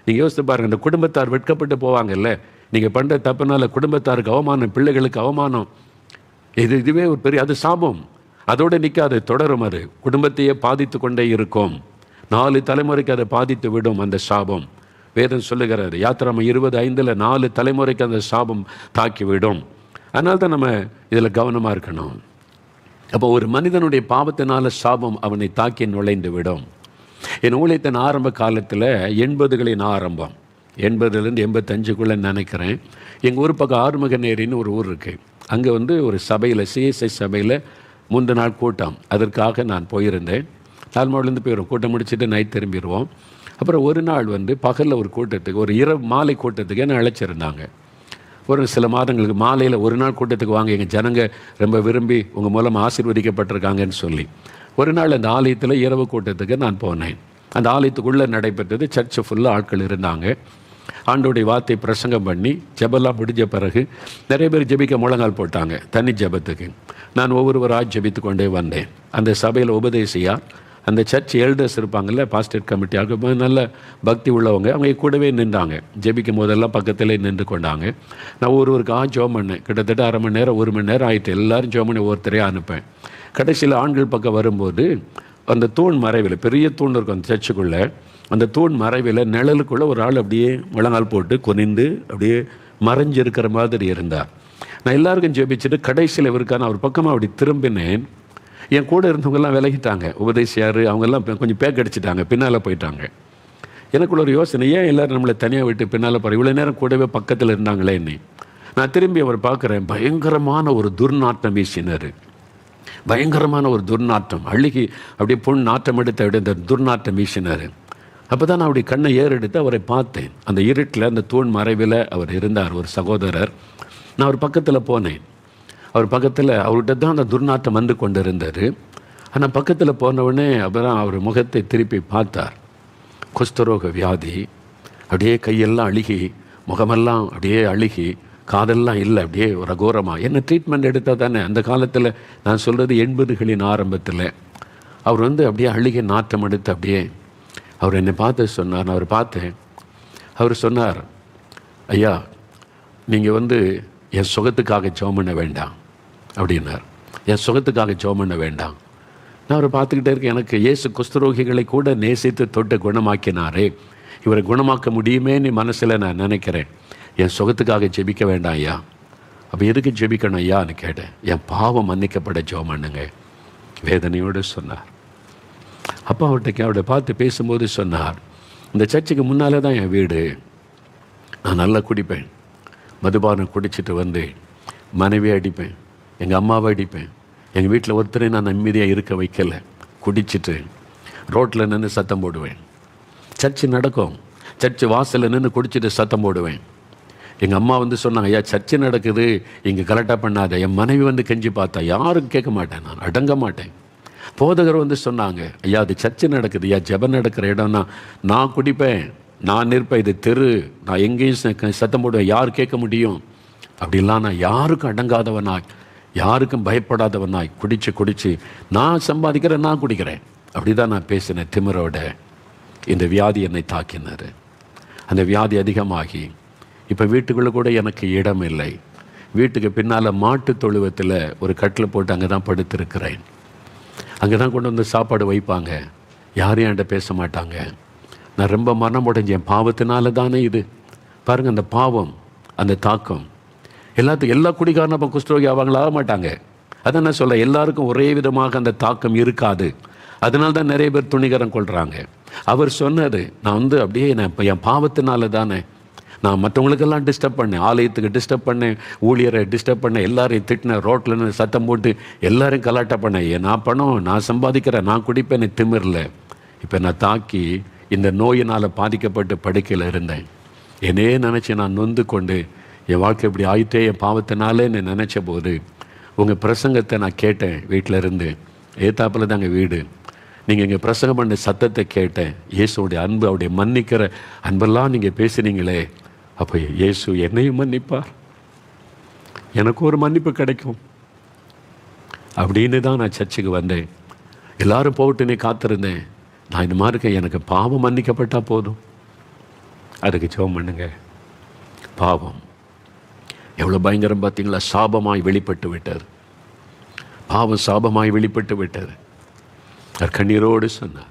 நீங்கள் யோசித்து பாருங்கள். இந்த குடும்பத்தார் வெட்கப்பட்டு போவாங்கல்ல, நீங்கள் பண்ணுற தப்புனால குடும்பத்தாருக்கு அவமானம், பிள்ளைகளுக்கு அவமானம். இதுவே ஒரு பெரிய, அது சாபம். அதோடு நிற்காது, தொடரும். அது குடும்பத்தையே பாதித்து கொண்டே இருக்கும். 4 தலைமுறைக்கு அதை பாதித்து விடும் அந்த சாபம். வேதம் சொல்லுகிறாரு, யாத்திராமம் 20:5 4 தலைமுறைக்கு அந்த சாபம் தாக்கிவிடும். அதனால தான் நம்ம இதில் கவனமாக இருக்கணும். அப்போ ஒரு மனிதனுடைய பாவத்தினால சாபம் அவனை தாக்கி நுழைந்து விடும். என் ஊழியத்தின் ஆரம்ப காலத்தில் 80களின் ஆரம்பம், 80லேருந்து 85க்குள்ளே நினைக்கிறேன். எங்கள் ஊர் பக்கம் ஆறுமுகநேரின்னு ஒரு ஊர் இருக்குது. அங்கே வந்து ஒரு சபையில், சிஎஸ்ஐ சபையில் முந்தின நாள் கூட்டம். அதற்காக நான் போயிருந்தேன். 4 மணிலேருந்து போயிடுவோம், கூட்டம் முடிச்சுட்டு நைட் திரும்பிடுவோம். அப்புறம் ஒரு நாள் வந்து பகலில் ஒரு கூட்டத்துக்கு, ஒரு இரவு மாலை கூட்டத்துக்கு என்ன அழைச்சிருந்தாங்க. ஒரு சில மாதங்களுக்கு மாலையில் ஒரு நாள் கூட்டத்துக்கு வாங்க, எங்கள் ஜனங்க ரொம்ப விரும்பி உங்கள் மூலமாக ஆசீர்வதிக்கப்பட்டிருக்காங்கன்னு சொல்லி ஒரு நாள் அந்த ஆலயத்தில் இரவு கூட்டத்துக்கு நான் போனேன். அந்த ஆலயத்துக்குள்ளே நடைபெற்றது. சர்ச்சு ஃபுல்லாக ஆட்கள் இருந்தாங்க. ஆண்டோடைய வார்த்தை பிரசங்கம் பண்ணி ஜெபெல்லாம் முடிஞ்ச பிறகு நிறைய பேர் ஜெபிக்க முழங்கால் போட்டாங்க, தனி ஜெபத்துக்கு. நான் ஒவ்வொருவராக ஜெபித்து கொண்டே வந்தேன். அந்த சபையில் உபதேசியார், அந்த சர்ச் எல்டர்ஸ் இருப்பாங்கள்ல, பாஸ்டர் கமிட்டி, அவங்க நல்ல பக்தி உள்ளவங்க, அவங்க கூடவே நின்றாங்க. ஜெபிக்கும் போதெல்லாம் பக்கத்திலே நின்று கொண்டாங்க. நான் ஒருவருக்காக ஜெபம் பண்ணேன். கிட்டத்தட்ட 1/2 மணி நேரம் 1 மணி நேரம் ஆகிட்டு. எல்லோரும் ஜெபம் பண்ணி ஒவ்வொருத்தரையாக அனுப்பேன். கடைசியில் ஆண்கள் பக்கம் வரும்போது அந்த தூண் மறைவில், பெரிய தூண் இருக்கும் அந்த சர்ச்சுக்குள்ளே, அந்த தூண் மறைவில் நிழலுக்குள்ளே ஒரு ஆள் அப்படியே முழங்கால் போட்டு குனிந்து அப்படியே மறைஞ்சிருக்கிற மாதிரி இருந்தார். நான் எல்லாருக்கும் ஜெபிச்சுட்டு கடைசியில் இவருக்கான அவர் பக்கமாக அப்படி திரும்பினேன். என் கூட இருந்தவங்கெல்லாம் விலகிட்டாங்க. உபதேசியார் அவங்கெல்லாம் கொஞ்சம் பேக்கடிச்சிட்டாங்க, பின்னால் போயிட்டாங்க. எனக்குள்ள ஒரு யோசனை, ஏன் எல்லோரும் நம்மளை தனியாக விட்டு பின்னால் போகிற? இவ்வளோ நேரம் கூடவே பக்கத்தில் இருந்தாங்களே என்னை. நான் திரும்பி அவர் பார்க்குறேன். பயங்கரமான ஒரு துர்நாற்றம் வீசினார். பயங்கரமான ஒரு துர்நாற்றம், அழுகி அப்படியே பொன் நாற்றம் எடுத்து அப்படியே இந்த துர்நாற்றம் வீசினார். அப்போ தான் நான் அப்படி கண்ணை ஏறெடுத்து அவரை பார்த்தேன். அந்த இருட்டில், அந்த தூண் மறைவில் அவர் இருந்தார், ஒரு சகோதரர். நான் அவர் பக்கத்தில் போனேன். அவர் பக்கத்தில், அவர்கிட்ட தான் அந்த துர்நாற்றம் வந்து கொண்டு இருந்தார். ஆனால் பக்கத்தில் போனவுடனே அப்புறம் அவர் முகத்தை திருப்பி பார்த்தார். குஷ்டரோக வியாதி, அப்படியே கையெல்லாம் அழுகி முகமெல்லாம் அப்படியே அழுகி, காதெல்லாம் இல்லை, அப்படியே ஒரு அகோரமாக. என்ன ட்ரீட்மெண்ட் எடுத்தால் தானே. அந்த காலத்தில் நான் சொல்கிறது 80களின் ஆரம்பத்தில் அவர் அப்படியே அழுகி நாற்றம் எடுத்து அப்படியே அவர் என்னை பார்த்து சொன்னார். நான் அவர் பார்த்தேன். அவர் சொன்னார், ஐயா நீங்கள் என் சுகத்துக்காக ஜெபம் பண்ண வேண்டாம் அப்படின்னார். என் சுகத்துக்காக ஜெபம் பண்ண வேண்டாம். நான் அவரை பார்த்துக்கிட்டே இருக்கேன். எனக்கு இயேசு குஷ்டரோகிகளை கூட நேசித்து தொட்டு குணமாக்கினாரே, இவரை குணமாக்க முடியுமேன்னு மனசில் நான் நினைக்கிறேன். என் சுகத்துக்காக ஜெபிக்க வேண்டாம் ஐயா. அப்போ எதுக்கு ஜெபிக்கணும் ஐயான்னு கேட்டேன். என் பாவம் மன்னிக்கப்பட ஜெபம் பண்ணுங்க வேதனையோடு சொன்னார். அப்பா அவர்கிட்ட பார்த்து பேசும்போது சொன்னார், இந்த சர்ச்சுக்கு முன்னாலே தான் என் வீடு. நான் நல்லா குடிப்பேன், மதுபானம் குடிச்சிட்டு மனைவியை அடிப்பேன், எங்கள் அம்மாவை அடிப்பேன். எங்கள் வீட்டில் ஒருத்தரை நான் நிம்மதியாக இருக்க வைக்கலை. குடிச்சிட்டு ரோட்டில் நின்று சத்தம் போடுவேன். சர்ச்சு நடக்கும், சர்ச்சு வாசலில் நின்று குடிச்சிட்டு சத்தம் போடுவேன். எங்கள் அம்மா சொன்னாங்க, ஐயா சர்ச்சு நடக்குது, இங்கே கரெக்டாக பண்ணாத. என் மனைவி கெஞ்சி பார்த்தா, யாரும் கேட்க மாட்டேன், நான் அடங்க மாட்டேன். போதகர் சொன்னாங்க, ஐயா அது சர்ச்சு நடக்குது, ஐயா ஜெபம் நடக்கிற இடம்னா நான் குடிப்பேன், நான் நிற்பேன், இது தெரு, நான் எங்கேயும் சத்தம் போடுவேன், யார் கேட்க முடியும்? அப்படிலாம் நான் யாருக்கும் அடங்காதவனாய், யாருக்கும் பயப்படாதவனாய் குடிச்சு நான் சம்பாதிக்கிறேன், நான் குடிக்கிறேன். அப்படி தான் நான் பேசினேன் திமிரோட. இந்த வியாதி என்னை தாக்கினார். அந்த வியாதி அதிகமாகி இப்போ வீட்டுக்குள்ளே கூட எனக்கு இடம் இல்லை. வீட்டுக்கு பின்னால் மாட்டு தொழுவத்தில் ஒரு கட்டில் போட்டு அங்கே தான் படுத்திருக்கிறேன். அங்கே தான் கொண்டு சாப்பாடு வைப்பாங்க. யாரும் என்கிட்ட பேச மாட்டாங்க. நான் ரொம்ப மனம் உடைஞ்சேன். பாவத்தினால தானே இது. பாருங்கள், அந்த பாவம், அந்த தாக்கம் எல்லா குடிகாரனும் அப்போ குஷ்டரோகி ஆக மாட்டாங்க. அதான் நான் சொல்ல, எல்லாருக்கும் ஒரே விதமாக அந்த தாக்கம் இருக்காது. அதனால தான் நிறைய பேர் துணிகரம் கொள்கிறாங்க. அவர் சொன்னது, நான் அப்படியே நான் என் பாவத்தினால தானே நான் மற்றவங்களுக்கெல்லாம் டிஸ்டர்ப் பண்ணேன், ஆலயத்துக்கு டிஸ்டர்ப் பண்ணேன், ஊழியரை டிஸ்டர்ப் பண்ணேன், எல்லாரையும் திட்டினேன், ரோட்டில் சத்தம் போட்டு எல்லாரையும் கலாட்டா பண்ணேன். நான் பணம், நான் சம்பாதிக்கிறேன், நான் குடிப்பேன், திமிரில். இப்போ நான் தாக்கி இந்த நோயினால் பாதிக்கப்பட்டு படுக்கையில் இருந்தேன். என்னே நினச்சி நான் நொந்து கொண்டு என் வாழ்க்கை இப்படி ஆயிட்டே என் பாவத்தினாலே நினச்ச போது உங்கள் பிரசங்கத்தை நான் கேட்டேன். வீட்டில் இருந்து ஏத்தாப்பில் தாங்க வீடு. நீங்கள் இங்கே பிரசங்கம் பண்ண சத்தத்தை கேட்டேன். இயேசுடைய அன்பு, அவருடைய மன்னிக்கிற அன்பெல்லாம் நீங்கள் பேசுனீங்களே, அப்போ இயேசு என்னையும் மன்னிப்பார், எனக்கு ஒரு மன்னிப்பு கிடைக்கும் அப்படின்னு தான் நான் சர்ச்சுக்கு வந்தேன். எல்லாரும் போட்டுன்னே காத்திருந்தேன். நான் இந்த மாதிரி இருக்கேன், எனக்கு பாவம் மன்னிக்கப்பட்டால் போதும். அதுக்கு ஜெபம் பண்ணுங்க. பாவம் எவ்வளோ பயங்கரம் பார்த்தீங்களா? சாபமாய் வெளிப்பட்டு விட்டார். பாவம் சாபமாய் வெளிப்பட்டு விட்டார். கண்ணீரோடு சொன்னார்.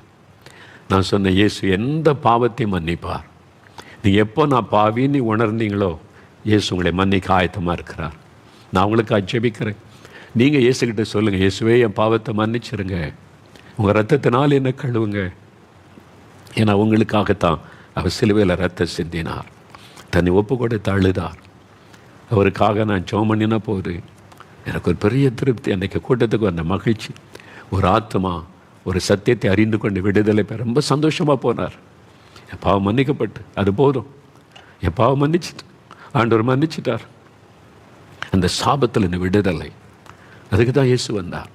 நான் சொன்னேன், இயேசு எந்த பாவத்தையும் மன்னிப்பார். நீங்கள் எப்போ நான் பாவின்னு உணர்ந்தீங்களோ, இயேசு உங்களை மன்னிக்க ஆயத்தமாக இருக்கிறார். நான் உங்களுக்கு ஜெபிக்கிறேன். நீங்கள் இயேசுக்கிட்ட சொல்லுங்கள், இயேசுவே என் பாவத்தை மன்னிச்சிருங்க, உங்கள் ரத்தத்தினால் என்ன கழுவுங்க. ஏன்னா உங்களுக்காகத்தான் அவர் சிலுவையில் ரத்தம் சிந்தினார், தன்னை ஒப்பு கொடுத்து அழுதார். அவருக்காக நான் ஜெபம் பண்ணினா போது எனக்கு ஒரு பெரிய திருப்தி. அன்றைக்கு கூட்டத்துக்கு வந்த மகிழ்ச்சி, ஒரு ஆத்மா ஒரு சத்தியத்தை அறிந்து கொண்டு விடுதலை பெற ரொம்ப சந்தோஷமாக போனார். என் பாவம் மன்னிக்கப்பட்டு அது போதும். என் பாவம் மன்னிச்சிட்டு ஆண்டவர் மன்னிச்சிட்டார். அந்த சாபத்தில் இந்த விடுதலை, அதுக்கு தான் இயேசு வந்தார்.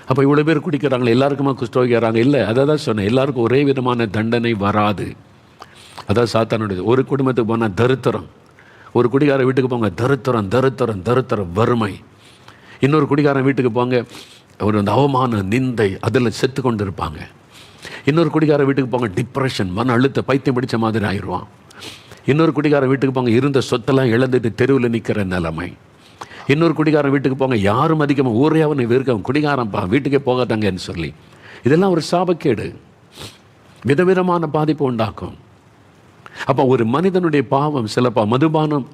அப்போ இவ்வளோ பேர் குடிக்கிறாங்களே, எல்லாருக்குமா குஷ்டரோகிக்கிறாங்க? இல்லை, அதை தான் சொன்னேன், எல்லாருக்கும் ஒரே விதமான தண்டனை வராது. அதான் சாத்தானுடைய. ஒரு குடும்பத்துக்கு போனால் தரித்திரம், ஒரு குடிகாரன் வீட்டுக்கு போங்க தரித்திரம் தரித்திரம் தரித்திரம் வறுமை. இன்னொரு குடிகாரன் வீட்டுக்கு போங்க, அவர் அந்த அவமான நிந்தை, அதில் செத்து கொண்டு இருப்பாங்க. இன்னொரு குடிகார வீட்டுக்கு போங்க, டிப்ரெஷன், மன அழுத்த, பைத்தியம் பிடிச்ச மாதிரி ஆயிடுவான். இன்னொரு குடிகார வீட்டுக்கு போங்க, இருந்த சொத்தெல்லாம் இழந்துட்டு தெருவில் நிற்கிற நிலைமை. இன்னொரு குடிகாரன் வீட்டுக்கு போங்க, யாரும் அதிகமாக ஊரே அவனை வெறுக்க, குடிகாரன்ப்பா வீட்டுக்கே போகாதாங்கன்னு சொல்லி. இதெல்லாம் ஒரு சாபக்கேடு, விதவிதமான பாதிப்பு உண்டாக்கும். அப்போ ஒரு மனிதனுடைய பாவம் சிலப்பா மதுபானம்,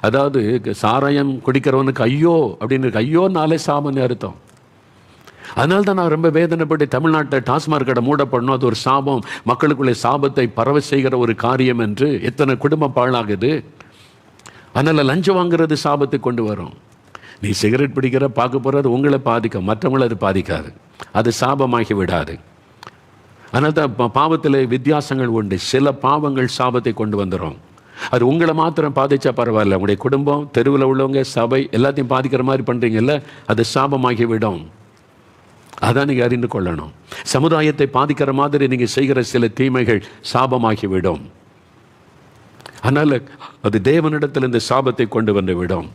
அதாவது சாராயம் குடிக்கிறவனுக்கு ஐயோ அப்படின்னு இருக்கு. ஐயோனாலே சாபன்னு அர்த்தம். அதனால தான் நான் ரொம்ப வேதனைப்பட்டு தமிழ்நாட்டை டாஸ்மாக் கடை மூடப்படணும், அது ஒரு சாபம், மக்களுக்குள்ளே சாபத்தை பரவ செய்கிற ஒரு காரியம் என்று எத்தனை குடும்பம் பாழாகுது. அதனால் லஞ்சம் வாங்குறது சாபத்தை கொண்டு வரும். நீ சிகரெட் பிடிக்கிற பார்க்க போகிறது உங்களை பாதிக்கும், மற்றவங்களை அது பாதிக்காது, அது சாபமாகி விடாது. அதனால தான் பாவத்தில் வித்தியாசங்கள் உண்டு. சில பாவங்கள் சாபத்தை கொண்டு வந்துடும். அது உங்களை மாத்திரம் பாதிச்சா பரவாயில்ல, உங்களுடைய குடும்பம், தெருவில் உள்ளவங்க, சபை எல்லாத்தையும் பாதிக்கிற மாதிரி பண்ணுறீங்கல்ல, அது சாபமாகி விடும். அதான் நீங்கள் அறிந்து கொள்ளணும். சமுதாயத்தை பாதிக்கிற மாதிரி நீங்கள் செய்கிற சில தீமைகள் சாபமாகிவிடும். அதனால் அது தேவனிடத்தில் இந்த சாபத்தை கொண்டு வந்து விடும்.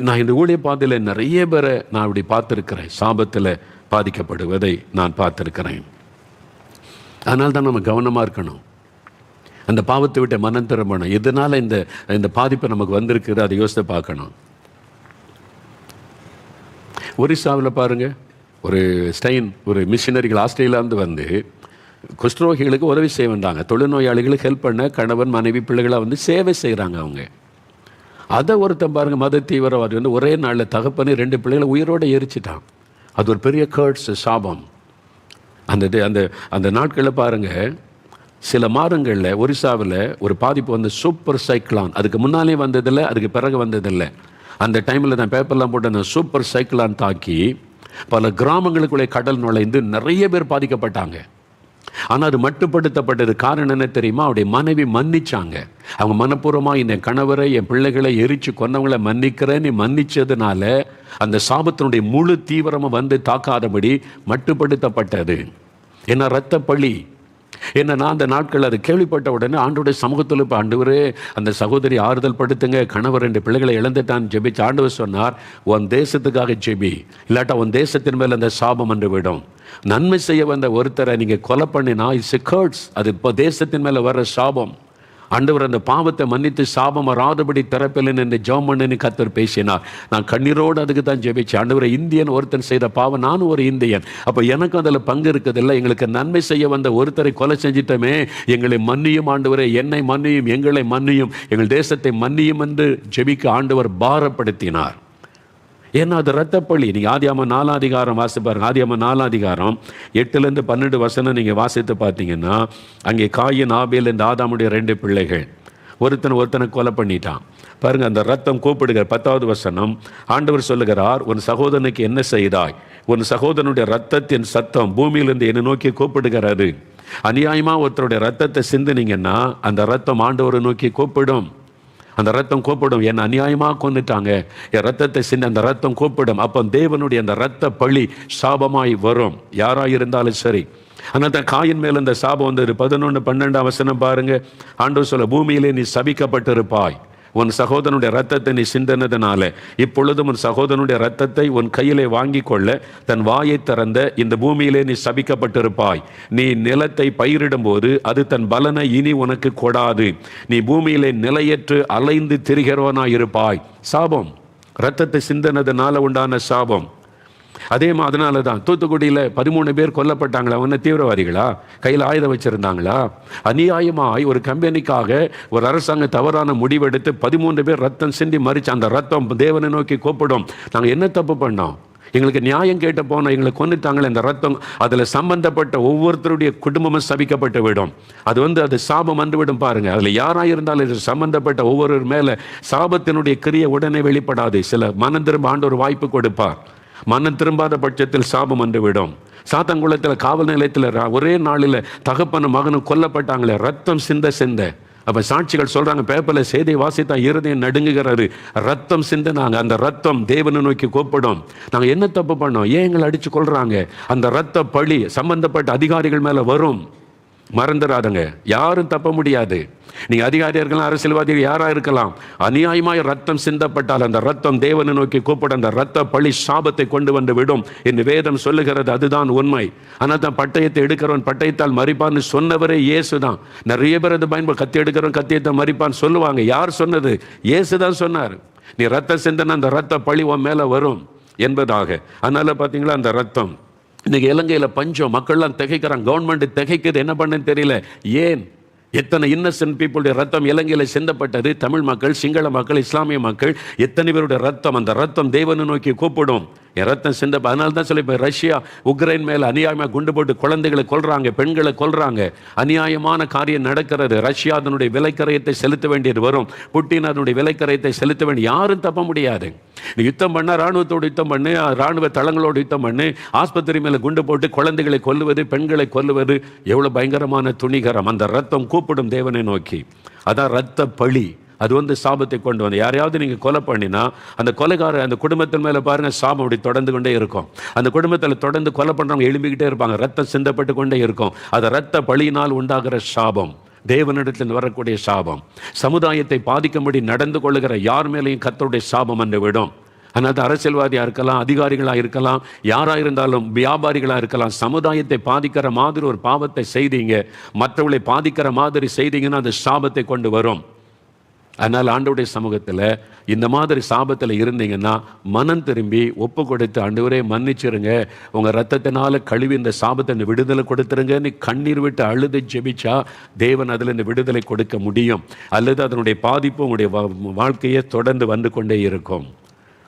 நான் இந்த ஊழிய பாதையில் நிறைய பேரை நான் அப்படி பார்த்துருக்கிறேன், சாபத்தில் பாதிக்கப்படுவதை நான் பார்த்துருக்கிறேன். அதனால தான் நம்ம கவனமாக இருக்கணும், அந்த பாவத்தை விட்டு மனம் திரும்பணும். இதனால் இந்த பாதிப்பு நமக்கு வந்திருக்குது, அதை யோசித்து பார்க்கணும். ஒரிசாவில் பாருங்கள், ஒரு மிஷினரிகள் ஆஸ்திரேலியாவிலேருந்து வந்து குஷ்டரோகிகளுக்கு உதவி செய்ய வந்தாங்க. தொழுநோயாளிகளுக்கு ஹெல்ப் பண்ண கணவன் மனைவி பிள்ளைகளாக வந்து சேவை செய்கிறாங்க அவங்க. அதை ஒருத்தன் பாருங்கள், மத தீவிரவாதி வந்து ஒரே நாளில் தகப்பனு 2 பிள்ளைகளை உயிரோடு எரிச்சிட்டான். அது ஒரு பெரிய கர்ட்ஸ், சாபம். அந்த நாட்களில் பாருங்கள், சில மாதங்களில் ஒரிசாவில் ஒரு பாதிப்பு வந்து சூப்பர் சைக்ளான். அதுக்கு முன்னாலே வந்ததில்லை, அதுக்கு பிறகு வந்ததில்லை. அந்த டைமில் நான் பேப்பர்லாம் போட்டு அந்த சூப்பர் சைக்ளான் தாக்கி பல கிராமங்களுக்குள்ளே கடல் நுழைந்து நிறைய பேர் பாதிக்கப்பட்டாங்க. ஆனால் அது மட்டுப்படுத்தப்பட்டது. காரணம் என்ன தெரியுமா? அவருடைய மனைவி மன்னிச்சாங்க. அவங்க மனப்பூர்வமாக என் கணவரை, என் பிள்ளைகளை எரிச்சு கொண்டவங்களை மன்னிக்கிறேன்னு மன்னிச்சதுனால அந்த சாபத்தினுடைய முழு தீவிரமாக வந்து தாக்காதபடி மட்டுப்படுத்தப்பட்டது. ஏன்னா இரத்த பழி. நான் அந்த நாட்கள் அதை கேள்விப்பட்ட உடனே ஆண்டவருடைய சமூகத்தில் இப்போ, ஆண்டவரே அந்த சகோதரி ஆறுதல் படுத்துங்க, கணவர் 2 பிள்ளைகளை இழந்துட்டான்னு ஜெபிச்சு ஆண்டவர் சொன்னார், உன் தேசத்துக்காக ஜெபி, இல்லாட்டா உன் தேசத்தின் மேல் அந்த சாபம் வந்து விடும். நன்மை செய்ய வந்த ஒருத்தரை நீங்கள் கொலை பண்ணினா இட்ஸ் எ கர்ட்ஸ். அது இப்போ தேசத்தின் மேலே வர சாபம். ஆண்டவர் அந்த பாவத்தை மன்னித்து சாபம் வராதபடி திறப்பில்லைன்னு இந்த ஜெபம்னு கர்த்தர் பேசினார். நான் கண்ணீரோடு அதுக்கு தான் ஜெபிச்சேன். ஆண்டவரை, இந்தியன் ஒருத்தன் செய்த பாவம், நானும் ஒரு இந்தியன், அப்போ எனக்கும் அதில் பங்கு இருக்குதில்லை. எங்களுக்கு நன்மை செய்ய வந்த ஒருத்தரை கொலை செஞ்சிட்டோமே, எங்களை மன்னியும் ஆண்டவரை, என்னை மன்னியும், எங்களை மன்னியும், எங்கள் தேசத்தை மன்னியும் என்று ஜெபிக்க ஆண்டவர் பாரப்படுத்தினார். ஏன்னா அது இரத்தப்பழி. நீங்கள் ஆதியாகமம் 4ஆம் அதிகாரம் வாசி பாருங்க. ஆதியாகமம் 4ஆம் அதிகாரம் 8லேருந்து 12 வசனம் நீங்கள் வாசித்து பார்த்தீங்கன்னா, அங்கே காயின், ஆபேல் இந்த ஆதாமுடைய 2 பிள்ளைகள் ஒருத்தனை கொலை பண்ணிட்டான் பாருங்க. அந்த ரத்தம் கூப்பிடுகிற 10வது வசனம், ஆண்டவர் சொல்லுகிறார், உன் சகோதரனுக்கு என்ன செய்தாய்? உன் சகோதரனுடைய ரத்தத்தின் சத்தம் பூமியிலிருந்து என்னை நோக்கி கூப்பிடுகிறது. அநியாயமாக ஒருத்தருடைய ரத்தத்தை சிந்தினீங்கன்னா அந்த ரத்தம் ஆண்டவரை நோக்கி கூப்பிடும். அந்த ரத்தம் கூப்பிடும், என்னை அநியாயமாக கொண்டுட்டாங்க, என் ரத்தத்தை சிந்தி அந்த ரத்தம் கூப்பிடும். அப்போ தேவனுடைய அந்த ரத்த பழி சாபமாய் வரும், யாராக இருந்தாலும் சரி. ஆனால் தான் காயின் மேலே அந்த சாபம் வந்தது. 11-12 வசனம் பாருங்க. ஆண்டவர் சொல்ல, பூமியிலே நீ சபிக்கப்பட்டிருப்பாய், உன் சகோதரனுடைய ரத்தத்தை நீ சிந்தனதுனால இப்பொழுதும் உன் சகோதரனுடைய ரத்தத்தை உன் கையிலே வாங்கி கொள்ள தன் வாயை திறந்த இந்த பூமியிலே நீ சபிக்கப்பட்டிருப்பாய். நீ நிலத்தை பயிரிடும் போது அது தன் பலனை இனி உனக்கு கொடாது. நீ பூமியிலே நிலையற்று அலைந்து திரிகிறவனாய் இருப்பாய். சாபம், ரத்தத்தை சிந்தனதுனால உண்டான சாபம். அதனால தான் தூத்துக்குடியில் 13 பேர் கொல்லப்பட்டாங்களா? அவங்க தீவிரவாதிகளா? கையில் ஆயுதம் வச்சிருந்தாங்களா? அநியாயமாய் ஒரு கம்பெனிக்காக ஒரு அரசாங்கம் தவறான முடிவெடுத்து 13 பேர் ரத்தம் சிந்தி மறிச்சு. அந்த ரத்தம் தேவனை நோக்கி கூப்பிடும், நாங்கள் என்ன தப்பு பண்ணோம்? எங்களுக்கு நியாயம் கேட்ட போனோம், எங்களை கொன்னுட்டாங்களே. இந்த ரத்தம் அதில் சம்பந்தப்பட்ட ஒவ்வொருத்தருடைய குடும்பமும் சபிக்கப்பட்டு விடும். அது சாபம் வந்துவிடும் பாருங்க. அதில் யாராக இருந்தாலும் இது சம்பந்தப்பட்ட ஒவ்வொரு மேலே சாபத்தினுடைய கிரியை உடனே வெளிப்படாது. சில மனம் திரும்ப ஆண்டவர் வாய்ப்பு கொடுப்பார். மனம் திரும்பாத பட்சத்தில் சாபம் வந்துவிடும். சாத்தங்குளத்தில் காவல் நிலையத்தில் ஒரே நாளில் தகப்பனும் மகனும் கொல்லப்பட்டாங்களே, ரத்தம் சிந்த. அப்போ சாட்சிகள் சொல்கிறாங்க, பேப்பரில் செய்தி வாசித்தா இருதயம் நடுங்குகிறாரு, ரத்தம் சிந்தினாங்க. அந்த ரத்தம் தேவனை நோக்கி கூப்பிடும். நாங்கள் என்ன தப்பு பண்ணோம்? ஏன் எங்களை அடித்து கொள்கிறாங்க? அந்த ரத்த பழி சம்பந்தப்பட்ட அதிகாரிகள் மேலே வரும். மறந்துடாதுங்க, யாரும் தப்ப முடியாது. நீங்கள் அதிகாரியாக இருக்கலாம், அரசியல்வாதிகள் யாராக இருக்கலாம். அநியாயமாய் ரத்தம் சிந்தப்பட்டால் அந்த ரத்தம் தேவனை நோக்கி கூப்பிட அந்த ரத்த பழி சாபத்தை கொண்டு வந்து விடும் என்று வேதம் சொல்லுகிறது. அதுதான் உண்மை. ஆனால் தான் பட்டயத்தை எடுக்கிறவன் பட்டயத்தால் மறிப்பான்னு சொன்னவரே இயேசு தான். நிறைய பேர் அது கத்தி எடுக்கிறவன் கத்தியத்தை மறிப்பான்னு சொல்லுவாங்க. யார் சொன்னது? இயேசு தான் சொன்னார். நீ ரத்தம் சிந்தன அந்த ரத்த பழி உன் மேலே வரும் என்பதாக. அதனால பார்த்தீங்களா, அந்த ரத்தம் இன்னைக்கு இலங்கையில் பஞ்சம், மக்கள்லாம் திகைக்கிறாங்க. கவர்மெண்ட் திகைக்குது, என்ன பண்ணுன்னு தெரியல. ஏன்? எத்தனை இன்னசென்ட் பீப்புளுடைய ரத்தம் இலங்கையில் சிந்தப்பட்டது. தமிழ் மக்கள், சிங்கள மக்கள், இஸ்லாமிய மக்கள், எத்தனை பேருடைய ரத்தம். அந்த ரத்தம் தேவனை நோக்கி கூப்பிடும். என் ரத்தம் சிந்த. அதனால தான் சொல்லி, இப்போ ரஷ்யா உக்ரைன் மேலே அநியாயமாக குண்டு போட்டு குழந்தைகளை கொல்றாங்க, பெண்களை கொல்றாங்க. அநியாயமான காரியம் நடக்கிறது. ரஷ்யா அதனுடைய விலைக்கரையத்தை செலுத்த வேண்டியது வரும். புட்டின் அதனுடைய விலைக்கரையத்தை செலுத்த வேண்டிய. யாரும் தப்ப முடியாது. நீ யுத்தம் பண்ண, ராணுவத்தோடு யுத்தம் பண்ணு, ராணுவ தளங்களோடு யுத்தம் பண்ணு, ஆஸ்பத்திரி மேலே குண்டு போட்டு குழந்தைகளை கொல்லுவது, பெண்களை கொல்லுவது எவ்வளோ பயங்கரமான துணிகரம். அந்த ரத்தம் கூப்பிடும் தேவனை நோக்கி. அதான் ரத்த பழி. அது சாபத்தை கொண்டு வந்து. யாரையாவது நீங்கள் கொலை பண்ணினா அந்த கொலைகார அந்த குடும்பத்தின் மேலே பாருங்கள், சாபம் அப்படி தொடர்ந்து கொண்டே இருக்கும். அந்த குடும்பத்தில் தொடர்ந்து கொலை பண்ணுறவங்க எழும்பிக்கிட்டே இருப்பாங்க, ரத்தம் சிந்தப்பட்டு கொண்டே இருக்கும். அது ரத்த பழியினால் உண்டாகிற சாபம். தேவனிடத்தில் வரக்கூடிய சாபம். சமுதாயத்தை பாதிக்கும்படி நடந்து கொள்ளுகிற யார் மேலேயும் கர்த்தருடைய சாபம் வந்து விடும். ஆனால் அரசியல்வாதியாக இருக்கலாம், அதிகாரிகளாக இருக்கலாம், யாராக இருந்தாலும், வியாபாரிகளாக இருக்கலாம், சமுதாயத்தை பாதிக்கிற மாதிரி ஒரு பாவத்தை செய்தீங்க, மற்றவர்களை பாதிக்கிற மாதிரி செய்தீங்கன்னா அது சாபத்தை கொண்டு வரும். அதனால் ஆண்டவருடைய சமூகத்தில் இந்த மாதிரி சாபத்தில் இருந்தீங்கன்னா மனம் திரும்பி ஒப்பு கொடுத்து, ஆண்டவரே மன்னிச்சிருங்க, உங்கள் ரத்தத்தினால கழுவி இந்த சாபத்தை விடுதலை கொடுத்துருங்கன்னு கண்ணீர் விட்டு அழுது ஜெபிச்சா தேவன் அதில் இந்த விடுதலை கொடுக்க முடியும். அல்லது அதனுடைய பாதிப்பு உங்களுடைய வாழ்க்கையை தொடர்ந்து வந்து கொண்டே இருக்கும்.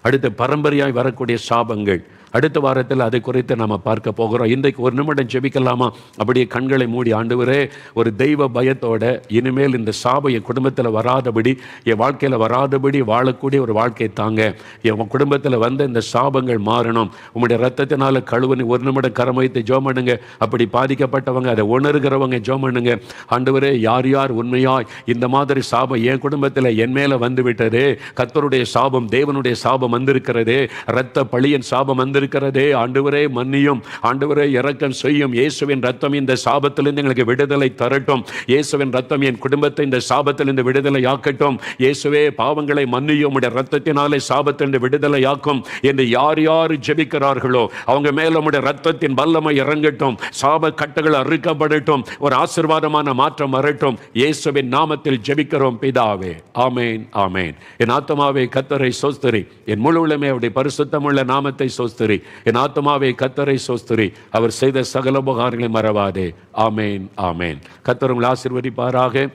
அடுத்த பரம்பரையாய் வரக்கூடிய சாபங்கள் அடுத்த வாரத்தில் அதை குறித்து நாம் பார்க்க போகிறோம். இன்றைக்கு ஒரு நிமிடம் ஜெபிக்கலாமா? அப்படியே கண்களை மூடி, ஆண்டவரே ஒரு தெய்வ பயத்தோட இனிமேல் இந்த சாபம் என் குடும்பத்தில் வராதபடி, என் வாழ்க்கையில் வராதபடி வாழக்கூடிய ஒரு வாழ்க்கை தாங்க. என் குடும்பத்தில் வந்த இந்த சாபங்கள் மாறணும். உங்களுடைய ரத்தத்தினால கழுவனி. ஒரு நிமிடம் கரம் வைத்து ஜெபம் பண்ணுங்க. அப்படி பாதிக்கப்பட்டவங்க, அதை உணர்கிறவங்க ஜெபம் பண்ணுங்க. ஆண்டவரே, யார் யார் உண்மையாய் இந்த மாதிரி சாபம் என் குடும்பத்தில் என் மேலே வந்து விட்டதே, கர்த்தருடைய சாபம், தேவனுடைய சாபம் வந்திருக்கிறதே, இரத்த பழியின் சாபம் வந்து இருக்கிறதே, ஆண்டவரே மன்னியும், ஆண்டவரே இரக்கம் செய்யும். இயேசுவின் ரத்தம் இந்த சாபத்திலிருந்து எங்களுக்கு விடுதலை தரட்டும். இயேசுவின் ரத்தம் என் குடும்பத்தை இந்த சாபத்திலிருந்து விடுதலை ஆக்கட்டும். இயேசுவே பாவங்களை மன்னியும், உடைய ரத்தத்தினாலே சாபத்திலிருந்து விடுதலை ஆக்கும் என்று யார் யார் ஜெபிக்கிறார்களோ அவங்க மேல உடைய ரத்தத்தின் வல்லமை இறங்கட்டும். சாப கட்டுகள் அறுக்கப்படட்டும். ஒரு ஆசீர்வாதமான மாற்றம் வரட்டும். இயேசுவின் நாமத்தில் ஜெபிக்கிறோம் பிதாவே, ஆமேன், ஆமேன். என் ஆத்துமாவே கர்த்தரை ஸ்தோத்திரி, என் முழு உள்ளமே அவருடைய பரிசுத்தமுள்ள நாமத்தை ஸ்தோத்திரி. என் ஆத்துமாவே கர்த்தரை ஸ்தோத்திரி, அவர் செய்த சகல உபகாரங்களை மறவாதே. ஆமேன், ஆமேன். கர்த்தர் உங்களை ஆசீர்வதிப்பாராக.